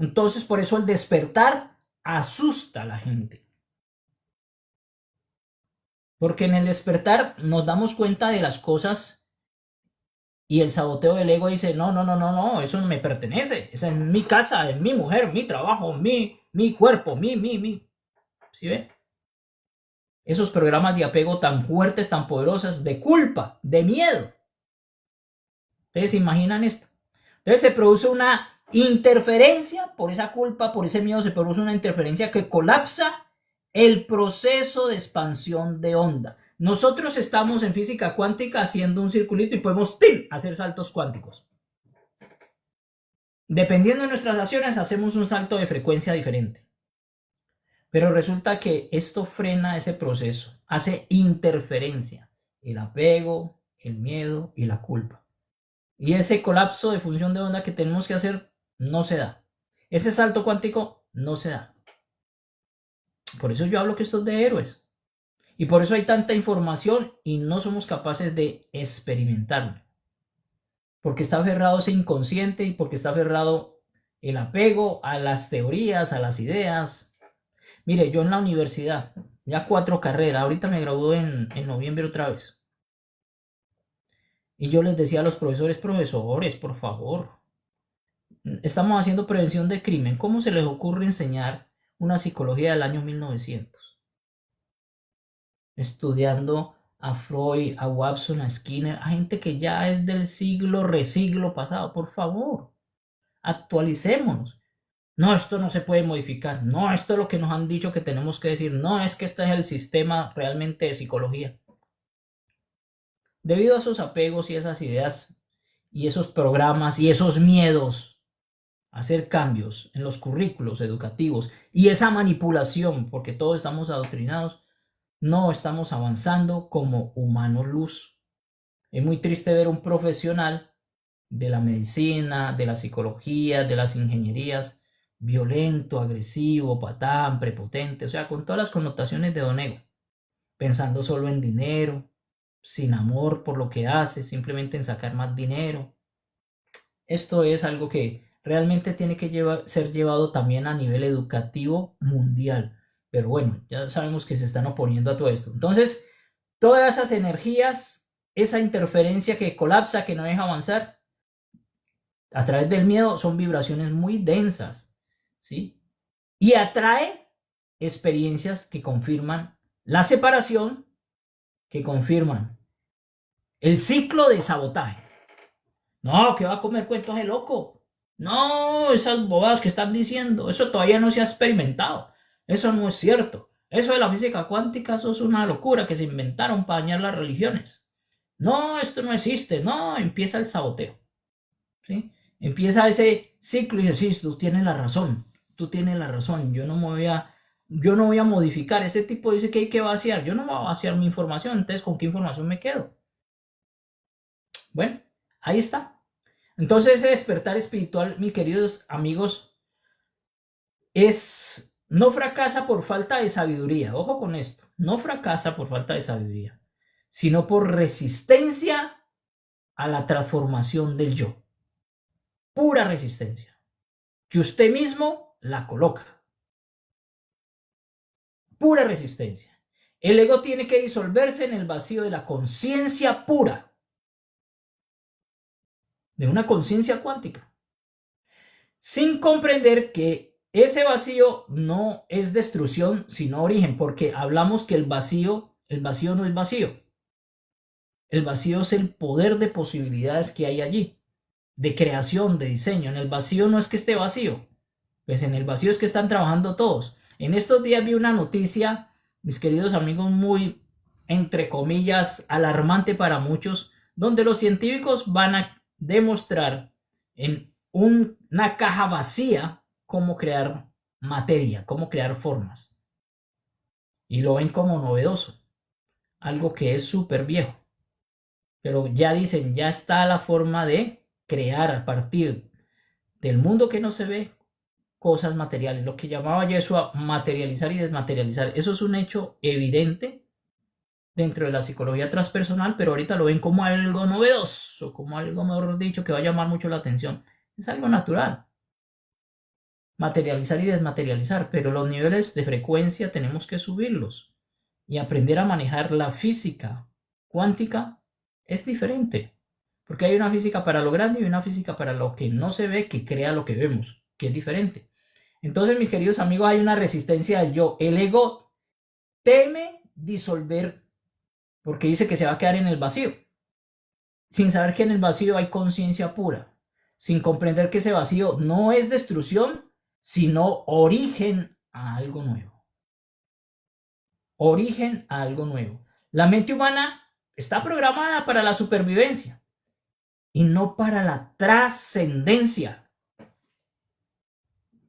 Entonces, por eso el despertar asusta a la gente. Porque en el despertar nos damos cuenta de las cosas y el saboteo del ego dice, no, eso no me pertenece. Esa es mi casa, es mi mujer, mi trabajo, mi cuerpo, mi. ¿Sí ve? Esos programas de apego tan fuertes, tan poderosos, de culpa, de miedo. ¿Ustedes se imaginan esto? Entonces se produce una interferencia por esa culpa, por ese miedo, se produce una interferencia que colapsa el proceso de expansión de onda. Nosotros estamos en física cuántica haciendo un circulito y podemos hacer saltos cuánticos. Dependiendo de nuestras acciones, hacemos un salto de frecuencia diferente. Pero resulta que esto frena ese proceso, hace interferencia, el apego, el miedo y la culpa. Y ese colapso de función de onda que tenemos que hacer no se da. Ese salto cuántico no se da. Por eso yo hablo que esto es de héroes. Y por eso hay tanta información y no somos capaces de experimentarlo. Porque está aferrado ese inconsciente y porque está aferrado el apego a las teorías, a las ideas. Mire, yo en la universidad, ya 4 carreras, ahorita me gradué en noviembre otra vez. Y yo les decía a los profesores, por favor, estamos haciendo prevención de crimen. ¿Cómo se les ocurre enseñar una psicología del año 1900? Estudiando a Freud, a Watson, a Skinner, a gente que ya es del siglo pasado. Por favor, actualicémonos. No, esto no se puede modificar. No, esto es lo que nos han dicho que tenemos que decir. No, es que este es el sistema realmente de psicología. Debido a esos apegos y esas ideas y esos programas y esos miedos a hacer cambios en los currículos educativos y esa manipulación, porque todos estamos adoctrinados, no estamos avanzando como humanos luz. Es muy triste ver un profesional de la medicina, de la psicología, de las ingenierías, violento, agresivo, patán, prepotente, o sea, con todas las connotaciones de don ego, pensando solo en dinero, sin amor por lo que hace, simplemente en sacar más dinero. Esto es algo que realmente tiene que ser llevado también a nivel educativo mundial. Pero bueno, ya sabemos que se están oponiendo a todo esto. Entonces, todas esas energías, esa interferencia que colapsa, que no deja avanzar, a través del miedo, son vibraciones muy densas, ¿sí? Y atrae experiencias que confirman la separación, que confirman el ciclo de sabotaje. No, que va a comer cuentos de loco. No, esas bobadas que están diciendo, eso todavía no se ha experimentado. Eso no es cierto. Eso de la física cuántica, eso es una locura que se inventaron para dañar las religiones. No, esto no existe. No, empieza el saboteo. ¿Sí? Empieza ese ciclo y dice, sí, tú tienes la razón. Tú tienes la razón. Yo no voy a modificar. Este tipo dice que hay que vaciar. Yo no voy a vaciar mi información. Entonces, ¿con qué información me quedo? Bueno, ahí está. Entonces, ese despertar espiritual, mis queridos amigos, no fracasa por falta de sabiduría. Ojo con esto. No fracasa por falta de sabiduría, sino por resistencia a la transformación del yo. Pura resistencia. Que usted mismo la coloca. Pura resistencia. El ego tiene que disolverse en el vacío de la conciencia pura. De una conciencia cuántica. Sin comprender que ese vacío no es destrucción, sino origen, porque hablamos que el vacío no es vacío. El vacío es el poder de posibilidades que hay allí, de creación, de diseño. En el vacío no es que esté vacío, pues en el vacío es que están trabajando todos. En estos días vi una noticia, mis queridos amigos, muy, entre comillas, alarmante para muchos, donde los científicos van a demostrar en una caja vacía cómo crear materia, cómo crear formas. Y lo ven como novedoso, algo que es súper viejo. Pero ya dicen, ya está la forma de crear a partir del mundo que no se ve cosas materiales, lo que llamaba Yeshua materializar y desmaterializar. Eso es un hecho evidente dentro de la psicología transpersonal, pero ahorita lo ven como algo novedoso, como algo, mejor dicho, que va a llamar mucho la atención. Es algo natural, materializar y desmaterializar, pero los niveles de frecuencia tenemos que subirlos y aprender a manejar la física cuántica es diferente, porque hay una física para lo grande y una física para lo que no se ve, que crea lo que vemos, que es diferente. Entonces, mis queridos amigos, hay una resistencia al yo. El ego teme disolver porque dice que se va a quedar en el vacío, sin saber que en el vacío hay conciencia pura, sin comprender que ese vacío no es destrucción, sino origen a algo nuevo. Origen a algo nuevo. La mente humana está programada para la supervivencia y no para la trascendencia.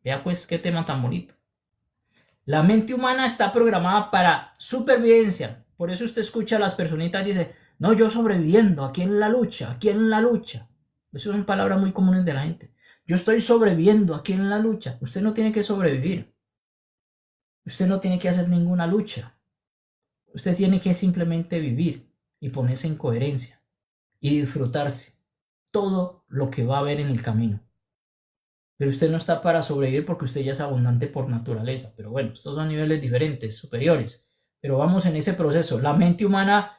Vea pues qué tema tan bonito. La mente humana está programada para supervivencia. Por eso usted escucha a las personitas y dice, no, yo sobreviviendo, aquí en la lucha, aquí en la lucha. Eso son palabras muy comunes de la gente. Yo estoy sobreviviendo aquí en la lucha. Usted no tiene que sobrevivir. Usted no tiene que hacer ninguna lucha. Usted tiene que simplemente vivir y ponerse en coherencia y disfrutarse todo lo que va a haber en el camino. Pero usted no está para sobrevivir porque usted ya es abundante por naturaleza. Pero bueno, estos son niveles diferentes, superiores. Pero vamos en ese proceso. La mente humana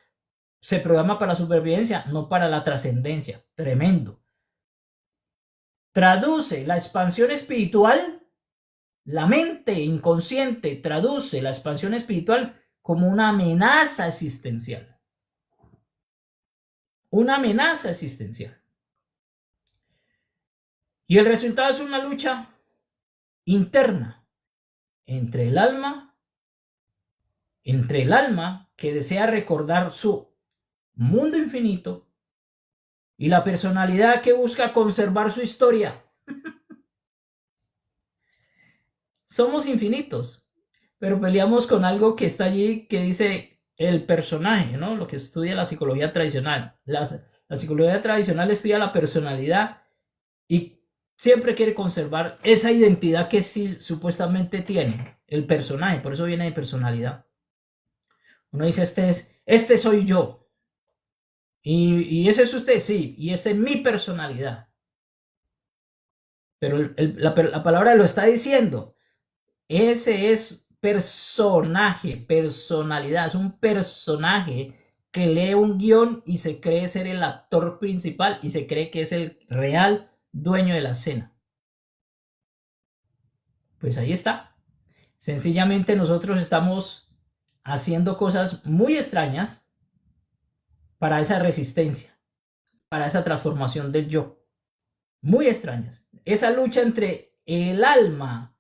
se programa para la supervivencia, no para la trascendencia. Tremendo. Traduce la expansión espiritual. La mente inconsciente traduce la expansión espiritual como una amenaza existencial. Una amenaza existencial. Y el resultado es una lucha interna entre el alma que desea recordar su mundo infinito y la personalidad que busca conservar su historia. Somos infinitos, pero peleamos con algo que está allí que dice el personaje, ¿no? Lo que estudia la psicología tradicional. La psicología tradicional estudia la personalidad y siempre quiere conservar esa identidad que sí supuestamente tiene el personaje, por eso viene de personalidad. Uno dice, este soy yo. Y ese es usted, sí, y esta es mi personalidad. Pero la palabra lo está diciendo. Ese es personaje, personalidad, es un personaje que lee un guión y se cree ser el actor principal y se cree que es el real dueño de la escena. Pues ahí está. Sencillamente nosotros estamos haciendo cosas muy extrañas para esa resistencia, para esa transformación del yo. Muy extrañas. Esa lucha entre el alma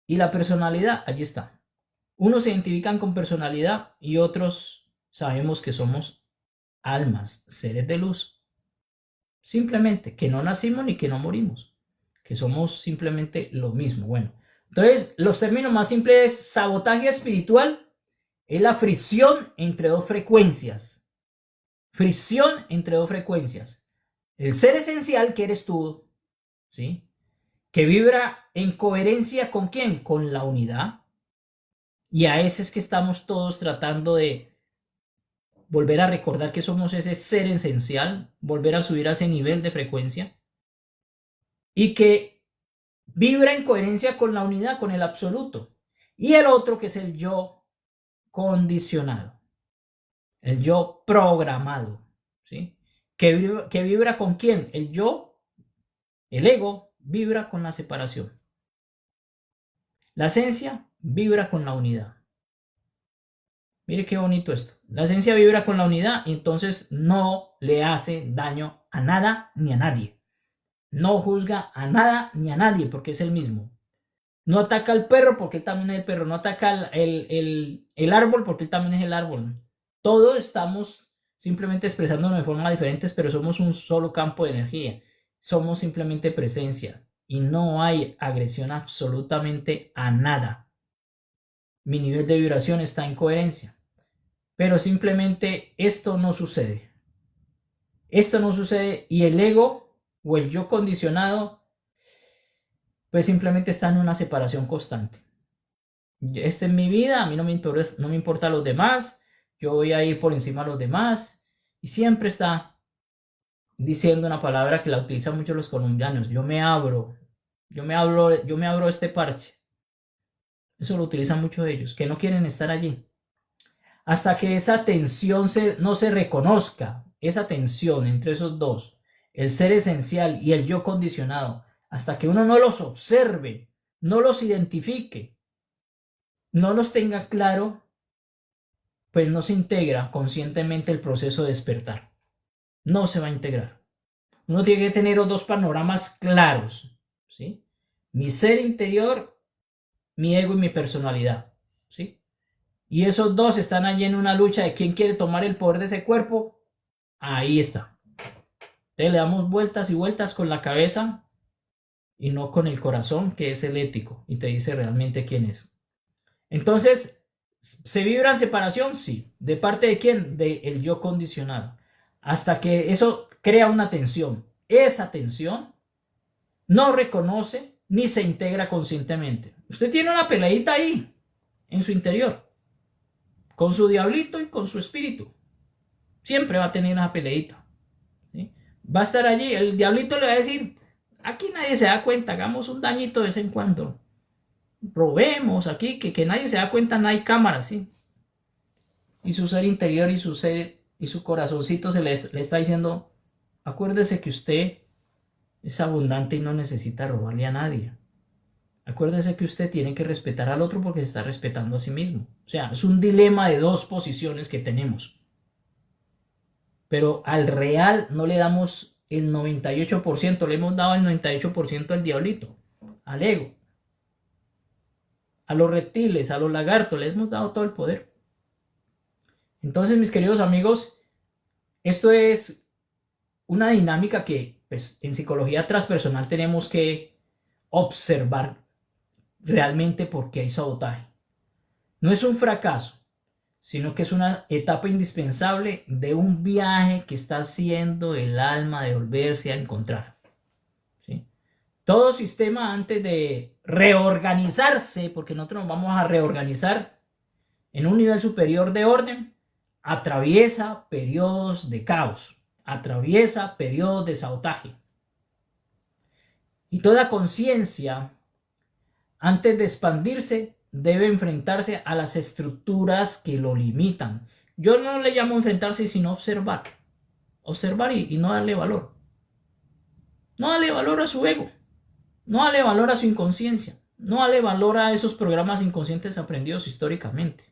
y la personalidad, allí está. Unos se identifican con personalidad y otros sabemos que somos almas, seres de luz. Simplemente que no nacimos ni que no morimos, que somos simplemente lo mismo. Bueno, entonces los términos más simples es sabotaje espiritual, es la fricción entre dos frecuencias. Fricción entre dos frecuencias. El ser esencial que eres tú, ¿sí? Que vibra en coherencia con ¿quién? Con la unidad. Y a ese es que estamos todos tratando de volver a recordar que somos ese ser esencial, volver a subir a ese nivel de frecuencia y que vibra en coherencia con la unidad, con el absoluto. Y el otro que es el yo condicionado, el yo programado, ¿sí? Que vibra con quién? El yo, el ego, vibra con la separación. La esencia vibra con la unidad. Mire qué bonito esto. La esencia vibra con la unidad y entonces no le hace daño a nada ni a nadie. No juzga a nada ni a nadie porque es el mismo. No ataca al perro porque él también es el perro. No ataca el árbol porque él también es el árbol. Todos estamos simplemente expresándonos de formas diferentes, pero somos un solo campo de energía. somos simplemente presencia y no hay agresión absolutamente a nada. Mi nivel de vibración está en coherencia, pero simplemente esto no sucede. Esto no sucede y el ego o el yo condicionado pues simplemente está en una separación constante. Esta es mi vida, a mí no me importa los demás, yo voy a ir por encima de los demás y siempre está diciendo una palabra que la utilizan mucho los colombianos: yo me abro este parche. Eso lo utilizan mucho ellos, que no quieren estar allí. Hasta que esa tensión no se reconozca, esa tensión entre esos dos, el ser esencial y el yo condicionado, hasta que uno no los observe, no los identifique, no los tenga claro, pues no se integra conscientemente el proceso de despertar. No se va a integrar. Uno tiene que tener los dos panoramas claros, ¿sí? Mi ser interior, mi ego y mi personalidad, ¿sí? Y esos dos están allí en una lucha de quién quiere tomar el poder de ese cuerpo. Ahí está. Entonces le damos vueltas y vueltas con la cabeza y no con el corazón, que es el ético y te dice realmente quién es. Entonces, ¿se vibra en separación? Sí. ¿De parte de quién? Del yo condicionado. Hasta que eso crea una tensión. Esa tensión no reconoce ni se integra conscientemente. Usted tiene una peleita ahí, en su interior, con su diablito y con su espíritu. Siempre va a tener una peleita, ¿sí? Va a estar allí, el diablito le va a decir: aquí nadie se da cuenta, hagamos un dañito de vez en cuando, robemos aquí, que nadie se da cuenta, no hay cámaras, ¿sí? Y su ser interior y su ser y su corazoncito le está diciendo: acuérdese que usted es abundante y no necesita robarle a nadie. Acuérdese que usted tiene que respetar al otro porque se está respetando a sí mismo. O sea, es un dilema de dos posiciones que tenemos. Pero al real no le damos el 98%, le hemos dado el 98% al diablito, al ego. A los reptiles, a los lagartos, les hemos dado todo el poder. Entonces, mis queridos amigos, esto es una dinámica que pues, en psicología transpersonal tenemos que observar realmente por qué hay sabotaje. No es un fracaso, sino que es una etapa indispensable de un viaje que está haciendo el alma de volverse a encontrar, ¿sí? Todo sistema, antes de reorganizarse, porque nosotros nos vamos a reorganizar en un nivel superior de orden, atraviesa periodos de caos, atraviesa periodos de sabotaje. Y toda conciencia, antes de expandirse, debe enfrentarse a las estructuras que lo limitan. Yo no le llamo enfrentarse, sino observar. Observar y no darle valor. No darle valor a su ego. No darle valor a su inconsciencia. No darle valor a esos programas inconscientes aprendidos históricamente.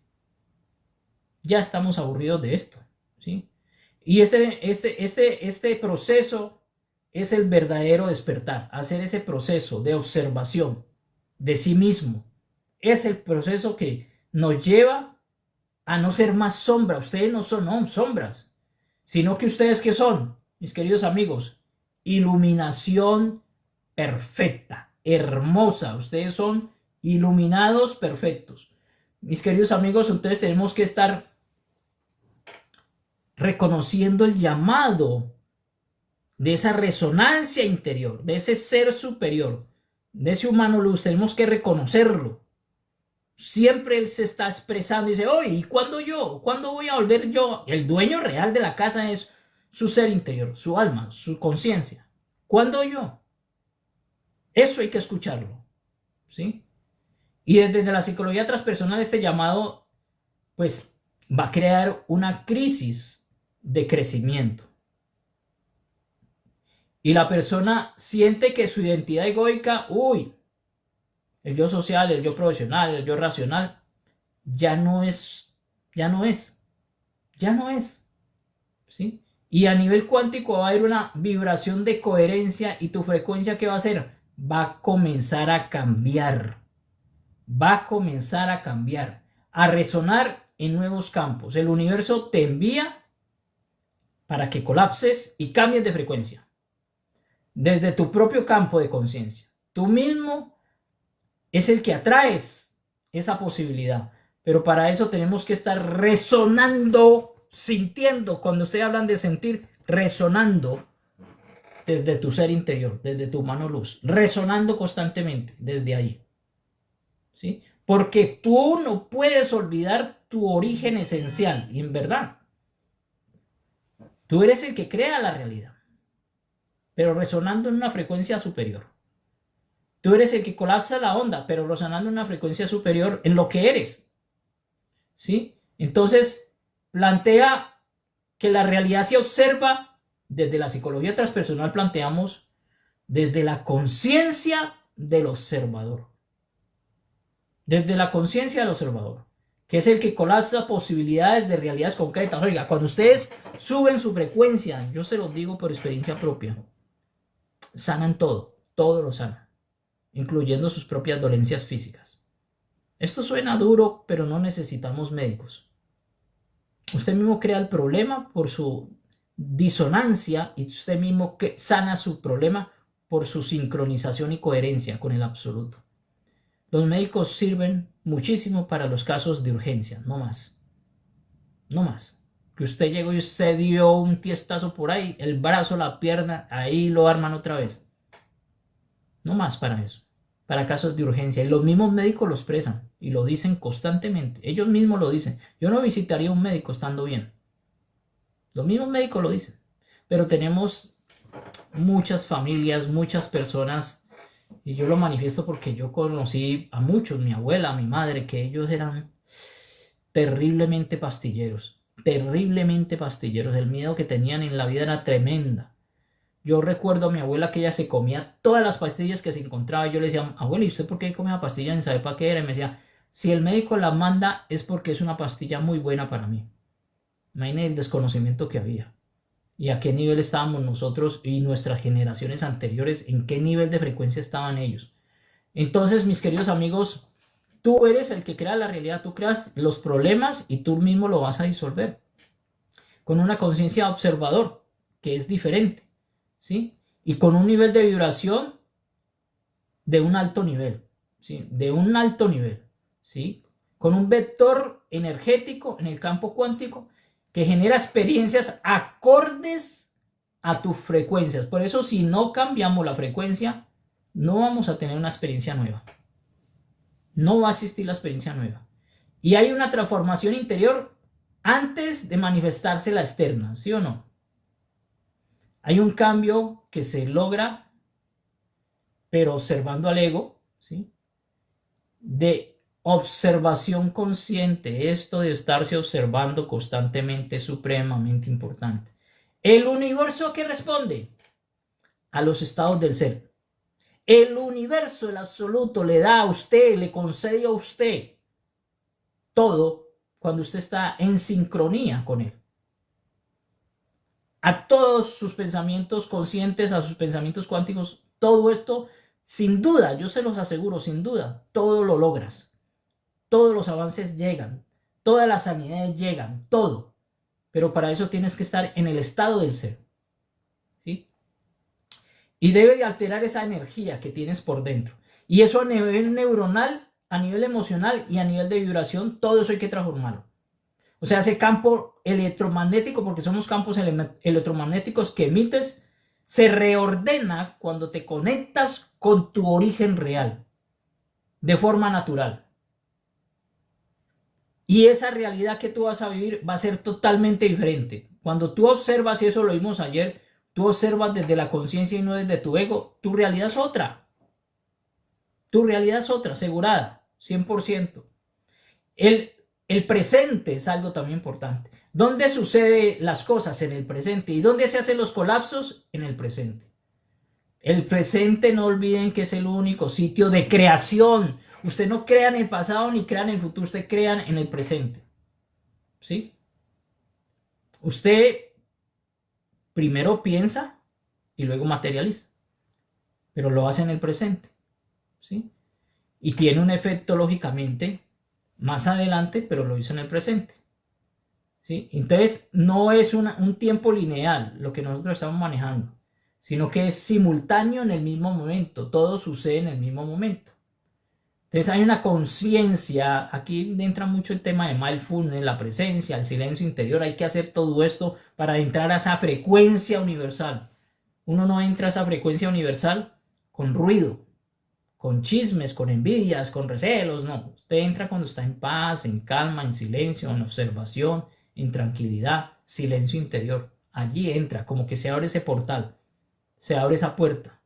Ya estamos aburridos de esto, ¿sí? Y este proceso es el verdadero despertar. Hacer ese proceso de observación de sí mismo es el proceso que nos lleva a no ser más sombra. Ustedes no son sombras, sino que ustedes, ¿qué son, mis queridos amigos? Iluminación perfecta, hermosa. Ustedes son iluminados perfectos. Mis queridos amigos, entonces tenemos que estar reconociendo el llamado de esa resonancia interior, de ese ser superior, de ese humano luz. Tenemos que reconocerlo. Siempre él se está expresando y dice: oye, ¿y cuándo yo? ¿Cuándo voy a volver yo? El dueño real de la casa es su ser interior, su alma, su conciencia. ¿Cuándo yo? Eso hay que escucharlo, ¿sí? Y desde la psicología transpersonal este llamado pues va a crear una crisis de crecimiento. Y la persona siente que su identidad egoica, el yo social, el yo profesional, el yo racional, ya no es, ¿sí? Y a nivel cuántico va a haber una vibración de coherencia y tu frecuencia, ¿qué va a hacer? Va a comenzar a cambiar, a resonar en nuevos campos. El universo te envía para que colapses y cambies de frecuencia. desde tu propio campo de conciencia. Tú mismo es el que atraes esa posibilidad, pero para eso tenemos que estar resonando, sintiendo. Cuando ustedes hablan de sentir, resonando desde tu ser interior, desde tu mano luz, resonando constantemente desde ahí, ¿sí? Porque tú no puedes olvidar tu origen esencial, y en verdad, tú eres el que crea la realidad, pero resonando en una frecuencia superior. Tú eres el que colapsa la onda, pero resonando en una frecuencia superior en lo que eres, ¿sí? Entonces, plantea que la realidad se observa desde la psicología transpersonal, planteamos desde la conciencia del observador. Desde la conciencia del observador, que es el que colapsa posibilidades de realidades concretas. Oiga, cuando ustedes suben su frecuencia, yo se los digo por experiencia propia, sanan todo, todo lo sanan, incluyendo sus propias dolencias físicas. Esto suena duro, pero no necesitamos médicos. Usted mismo crea el problema por su disonancia y usted mismo sana su problema por su sincronización y coherencia con el absoluto. Los médicos sirven muchísimo para los casos de urgencia, no más. No más. Que usted llegó y usted dio un tiestazo por ahí, el brazo, la pierna, ahí lo arman otra vez. No más para eso. Para casos de urgencia. Y los mismos médicos lo expresan y lo dicen constantemente. Ellos mismos lo dicen. Yo no visitaría a un médico estando bien. Los mismos médicos lo dicen. Pero tenemos muchas familias, muchas personas. Y yo lo manifiesto porque yo conocí a muchos, mi abuela, mi madre, que ellos eran terriblemente pastilleros. Terriblemente pastilleros. El miedo que tenían en la vida era tremenda. Yo recuerdo a mi abuela que ella se comía todas las pastillas que se encontraba. Yo le decía, abuela, ¿y usted por qué comía pastillas sin saber para qué era? Y me decía, si el médico la manda es porque es una pastilla muy buena para mí. Imagínate el desconocimiento que había. Y a qué nivel estábamos nosotros y nuestras generaciones anteriores, en qué nivel de frecuencia estaban ellos. Entonces, mis queridos amigos, tú eres el que crea la realidad, tú creas los problemas y tú mismo lo vas a disolver. Con una conciencia observador, que es diferente, ¿sí? Y con un nivel de vibración de un alto nivel, ¿sí? De un alto nivel, ¿sí? Con un vector energético en el campo cuántico que genera experiencias acordes a tus frecuencias. Por eso, si no cambiamos la frecuencia, no vamos a tener una experiencia nueva. No va a existir la experiencia nueva. Y hay una transformación interior antes de manifestarse la externa, ¿sí o no? Hay un cambio que se logra, pero observando al ego, ¿sí? De observación consciente, esto de estarse observando constantemente es supremamente importante. El universo que responde a los estados del ser. El universo, el absoluto, le da a usted, le concede a usted todo cuando usted está en sincronía con él. A todos sus pensamientos conscientes, a sus pensamientos cuánticos, todo esto, sin duda, yo se los aseguro, sin duda, todo lo logras. Todos los avances llegan, todas las sanidades llegan, todo. Pero para eso tienes que estar en el estado del ser, ¿sí? Y debe de alterar esa energía que tienes por dentro. Y eso a nivel neuronal, a nivel emocional y a nivel de vibración, todo eso hay que transformarlo. O sea, ese campo electromagnético, porque somos campos electromagnéticos que emites, se reordena cuando te conectas con tu origen real, de forma natural. Y esa realidad que tú vas a vivir va a ser totalmente diferente. Cuando tú observas, y eso lo vimos ayer, tú observas desde la conciencia y no desde tu ego, tu realidad es otra. Tu realidad es otra, asegurada, 100%. El presente es algo también importante. ¿Dónde suceden las cosas? En el presente. ¿Y dónde se hacen los colapsos? En el presente. El presente, no olviden que es el único sitio de creación. Usted no crea en el pasado ni crea en el futuro, usted crea en el presente. ¿Sí? Usted primero piensa y luego materializa, pero lo hace en el presente. ¿Sí? Y tiene un efecto, lógicamente, más adelante, pero lo hizo en el presente. ¿Sí? Entonces, no es un tiempo lineal lo que nosotros estamos manejando. sino que es simultáneo en el mismo momento, todo sucede en el mismo momento. Entonces hay una conciencia, aquí entra mucho el tema de mindfulness, la presencia, el silencio interior, hay que hacer todo esto para entrar a esa frecuencia universal. Uno no entra a esa frecuencia universal con ruido, con chismes, con envidias, con recelos, no. Usted entra cuando está en paz, en calma, en silencio, en observación, en tranquilidad, silencio interior. Allí entra, como que se abre ese portal, se abre esa puerta.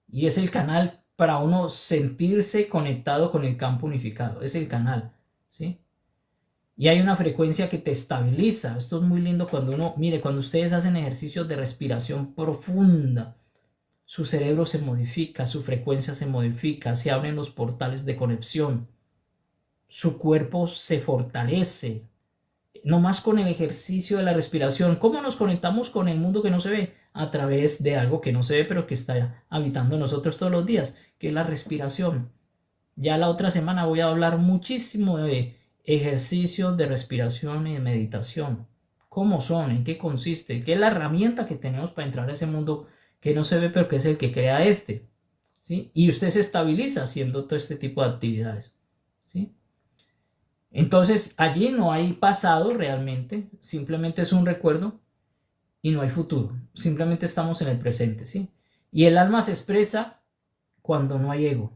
Y es el canal para uno sentirse conectado con el campo unificado. Es el canal, ¿sí? Y hay una frecuencia que te estabiliza. Esto es muy lindo cuando uno, mire, cuando ustedes hacen ejercicios de respiración profunda, su cerebro se modifica, su frecuencia se modifica, se abren los portales de conexión, su cuerpo se fortalece, no más con el ejercicio de la respiración. ¿Cómo nos conectamos con el mundo que no se ve? A través de algo que no se ve, pero que está habitando nosotros todos los días, que es la respiración. Ya la otra semana voy a hablar muchísimo de ejercicios de respiración y de meditación. ¿Cómo son? ¿En qué consiste? ¿Qué es la herramienta que tenemos para entrar a ese mundo que no se ve, pero que es el que crea este? ¿Sí? Y usted se estabiliza haciendo todo este tipo de actividades. ¿Sí? Entonces allí no hay pasado realmente, simplemente es un recuerdo y no hay futuro, simplemente estamos en el presente, ¿sí? Y el alma se expresa cuando no hay ego,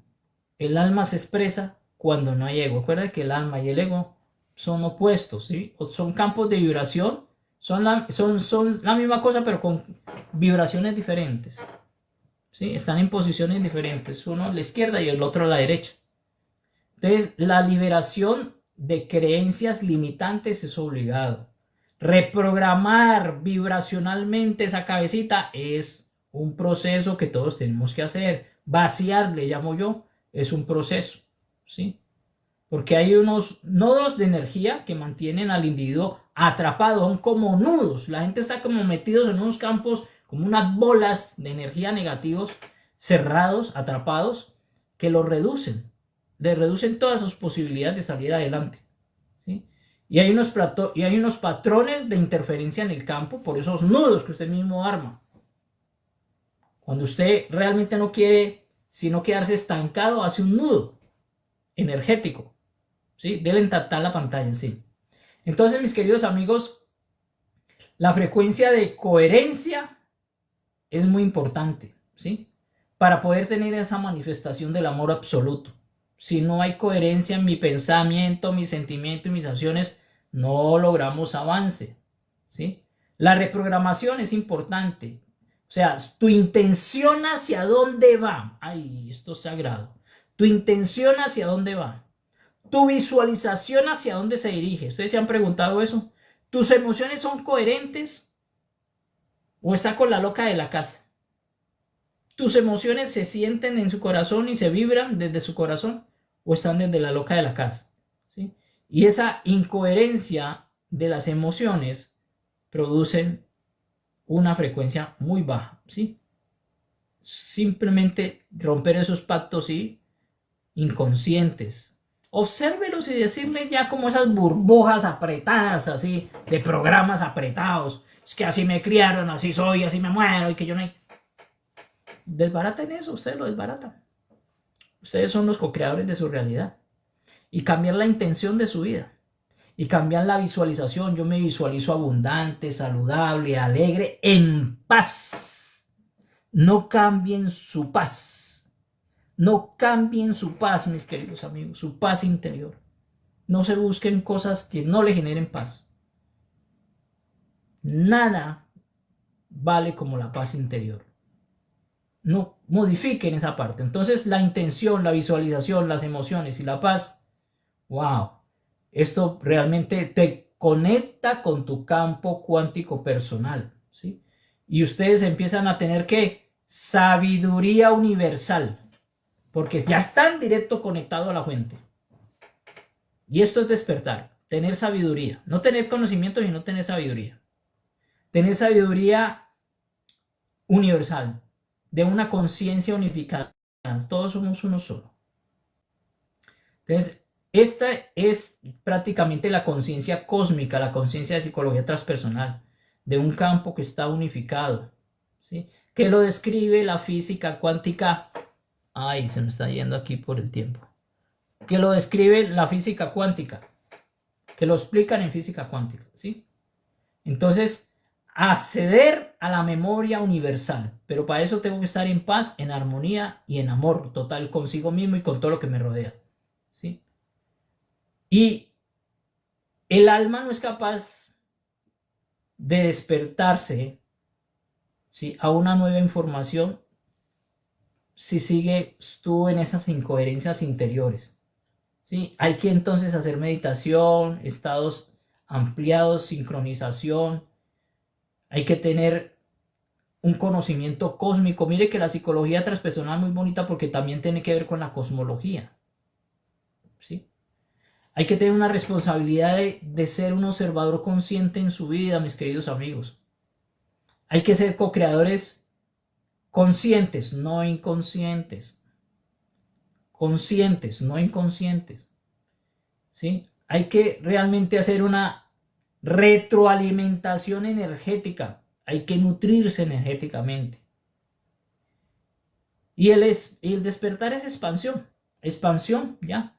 el alma se expresa cuando no hay ego. Recuerda que el alma y el ego son opuestos, ¿sí? O son campos de vibración, son la misma cosa pero con vibraciones diferentes, ¿sí? Están en posiciones diferentes, uno a la izquierda y el otro a la derecha. Entonces la liberación de creencias limitantes es obligado. Reprogramar vibracionalmente esa cabecita es un proceso que todos tenemos que hacer. Vaciar, le llamo yo, es un proceso, ¿sí? Porque hay unos nodos de energía que mantienen al individuo atrapado, son como nudos. La gente está como metidos en unos campos, como unas bolas de energía negativos, cerrados, atrapados, que los reducen. Le reducen todas sus posibilidades de salir adelante, ¿sí? Y hay unos patrones de interferencia en el campo por esos nudos que usted mismo arma. Cuando usted realmente no quiere, sino quedarse estancado, hace un nudo energético, ¿sí? Dele en tactar la pantalla, sí. Entonces, mis queridos amigos, la frecuencia de coherencia es muy importante, ¿sí? Para poder tener esa manifestación del amor absoluto. Si no hay coherencia en mi pensamiento, mi sentimiento y mis acciones, no logramos avance, ¿sí? La reprogramación es importante. O sea, tu intención hacia dónde va. Ay, esto es sagrado. Tu intención hacia dónde va. Tu visualización hacia dónde se dirige. ¿Ustedes se han preguntado eso? ¿Tus emociones son coherentes o está con la loca de la casa? ¿Tus emociones se sienten en su corazón y se vibran desde su corazón o están desde la loca de la casa? ¿Sí? Y esa incoherencia de las emociones producen una frecuencia muy baja, ¿sí? Simplemente romper esos pactos, ¿sí? Inconscientes. Obsérvelos y decirle ya como esas burbujas apretadas, así, de programas apretados. Es que así me criaron, así soy, así me muero y que yo no... Desbaraten eso, ustedes lo desbaratan. Ustedes son los co-creadores de su realidad. Y cambiar la intención de su vida. Y cambiar la visualización. Yo me visualizo abundante, saludable, alegre, en paz. No cambien su paz. No cambien su paz, mis queridos amigos. Su paz interior. No se busquen cosas que no le generen paz. Nada vale como la paz interior. No modifiquen esa parte. Entonces la intención, la visualización, las emociones y la paz, wow, esto realmente te conecta con tu campo cuántico personal, ¿sí? Y ustedes empiezan a tener ¿qué? Sabiduría universal, porque ya están directo conectados a la fuente. Y esto es despertar, tener sabiduría, no tener conocimiento sino tener sabiduría. Tener sabiduría universal, de una conciencia unificada. Todos somos uno solo. Entonces, esta es prácticamente la conciencia cósmica, la conciencia de psicología transpersonal, de un campo que está unificado, ¿sí? que lo describe la física cuántica. Ay, se me está yendo aquí por el tiempo. Que lo describe la física cuántica, que lo explican en física cuántica, ¿sí? Entonces, acceder a la memoria universal, pero para eso tengo que estar en paz, en armonía y en amor total consigo mismo y con todo lo que me rodea, ¿sí? Y el alma no es capaz de despertarse, ¿sí?, a una nueva información si sigue tú en esas incoherencias interiores, ¿sí? Hay que entonces hacer meditación, estados ampliados, sincronización. Hay que tener un conocimiento cósmico. Mire que la psicología transpersonal es muy bonita porque también tiene que ver con la cosmología, ¿sí? Hay que tener una responsabilidad de ser un observador consciente en su vida, mis queridos amigos. Hay que ser co-creadores conscientes, no inconscientes. Conscientes, no inconscientes, ¿sí? Hay que realmente hacer una retroalimentación energética. Hay que nutrirse energéticamente. Y el despertar es expansión, ¿ya?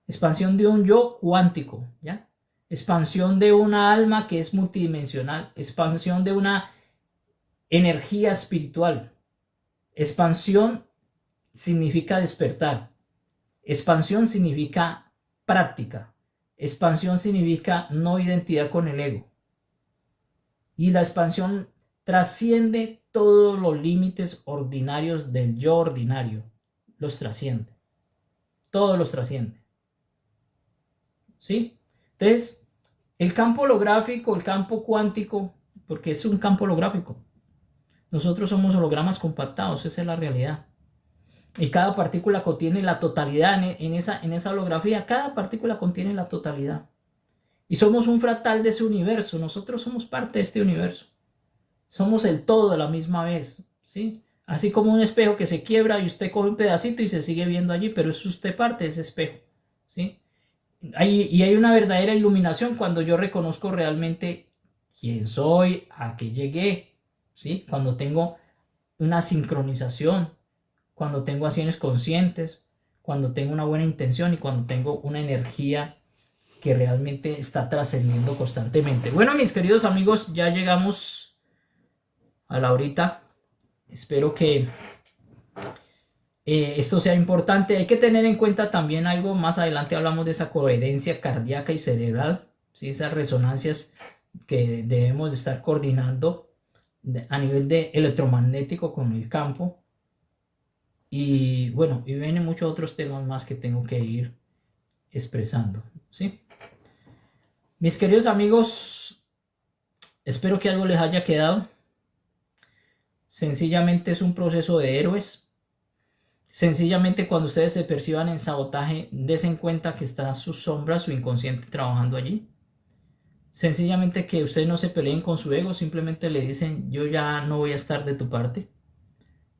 Expansión de un yo cuántico, ¿ya? Expansión de una alma que es multidimensional, expansión de una energía espiritual. Expansión significa despertar. Expansión significa práctica. Expansión significa no identidad con el ego. Y la expansión trasciende todos los límites ordinarios del yo ordinario. Los trasciende. Todos los trasciende. ¿Sí? Entonces, el campo holográfico, el campo cuántico, porque es un campo holográfico. Nosotros somos hologramas compactados, esa es la realidad. Y cada partícula contiene la totalidad en esa holografía. Cada partícula contiene la totalidad. Y somos un fractal de ese universo. Nosotros somos parte de este universo. Somos el todo a la misma vez, ¿sí? Así como un espejo que se quiebra y usted coge un pedacito y se sigue viendo allí, pero es usted parte de ese espejo, ¿sí? Hay una verdadera iluminación cuando yo reconozco realmente quién soy, a qué llegué, ¿sí? Cuando tengo una sincronización, cuando tengo acciones conscientes, cuando tengo una buena intención y cuando tengo una energía que realmente está trascendiendo constantemente. Bueno, mis queridos amigos, ya llegamos a la horita. Espero que esto sea importante. Hay que tener en cuenta también algo, más adelante hablamos de esa coherencia cardíaca y cerebral, ¿sí? Esas resonancias que debemos de estar coordinando a nivel de electromagnético con el campo. Y bueno, y vienen muchos otros temas más que tengo que ir expresando, ¿sí? Mis queridos amigos, espero que algo les haya quedado. Sencillamente es un proceso de héroes. Sencillamente cuando ustedes se perciban en sabotaje, desen cuenta que está su sombra, su inconsciente trabajando allí. Sencillamente que ustedes no se peleen con su ego, simplemente le dicen, yo ya no voy a estar de tu parte.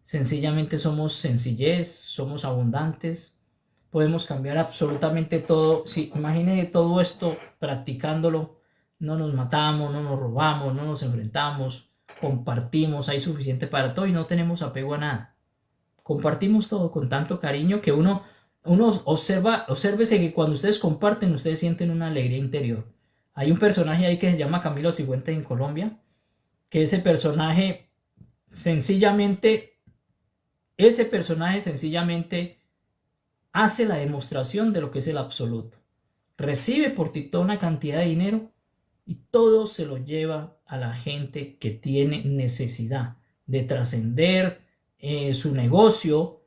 Sencillamente somos sencillez, somos abundantes, podemos cambiar absolutamente todo. Sí, imagine todo esto practicándolo, no nos matamos, no nos robamos, no nos enfrentamos, compartimos, hay suficiente para todo y no tenemos apego a nada. Compartimos todo con tanto cariño que uno obsérvese que cuando ustedes comparten, ustedes sienten una alegría interior. Hay un personaje ahí que se llama Camilo Cifuentes en Colombia, que ese personaje sencillamente hace la demostración de lo que es el absoluto. Recibe por ti toda una cantidad de dinero y todo se lo lleva a la gente que tiene necesidad de trascender su negocio,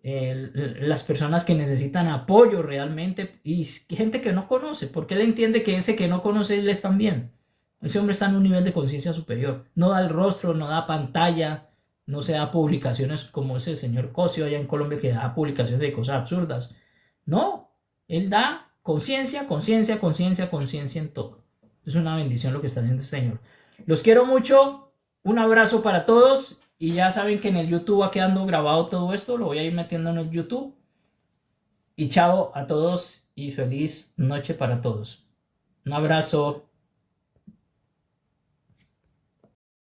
las personas que necesitan apoyo realmente y gente que no conoce, porque él entiende que ese que no conoce él es también. Ese hombre está en un nivel de conciencia superior. No da el rostro, no da pantalla, no se da publicaciones como ese señor Cosio allá en Colombia que da publicaciones de cosas absurdas. No, él da conciencia, conciencia, conciencia, conciencia en todo. Es una bendición lo que está haciendo este señor. Los quiero mucho. Un abrazo para todos. Y ya saben que en el YouTube va quedando grabado todo esto. Lo voy a ir metiendo en el YouTube. Y chao a todos y feliz noche para todos. Un abrazo.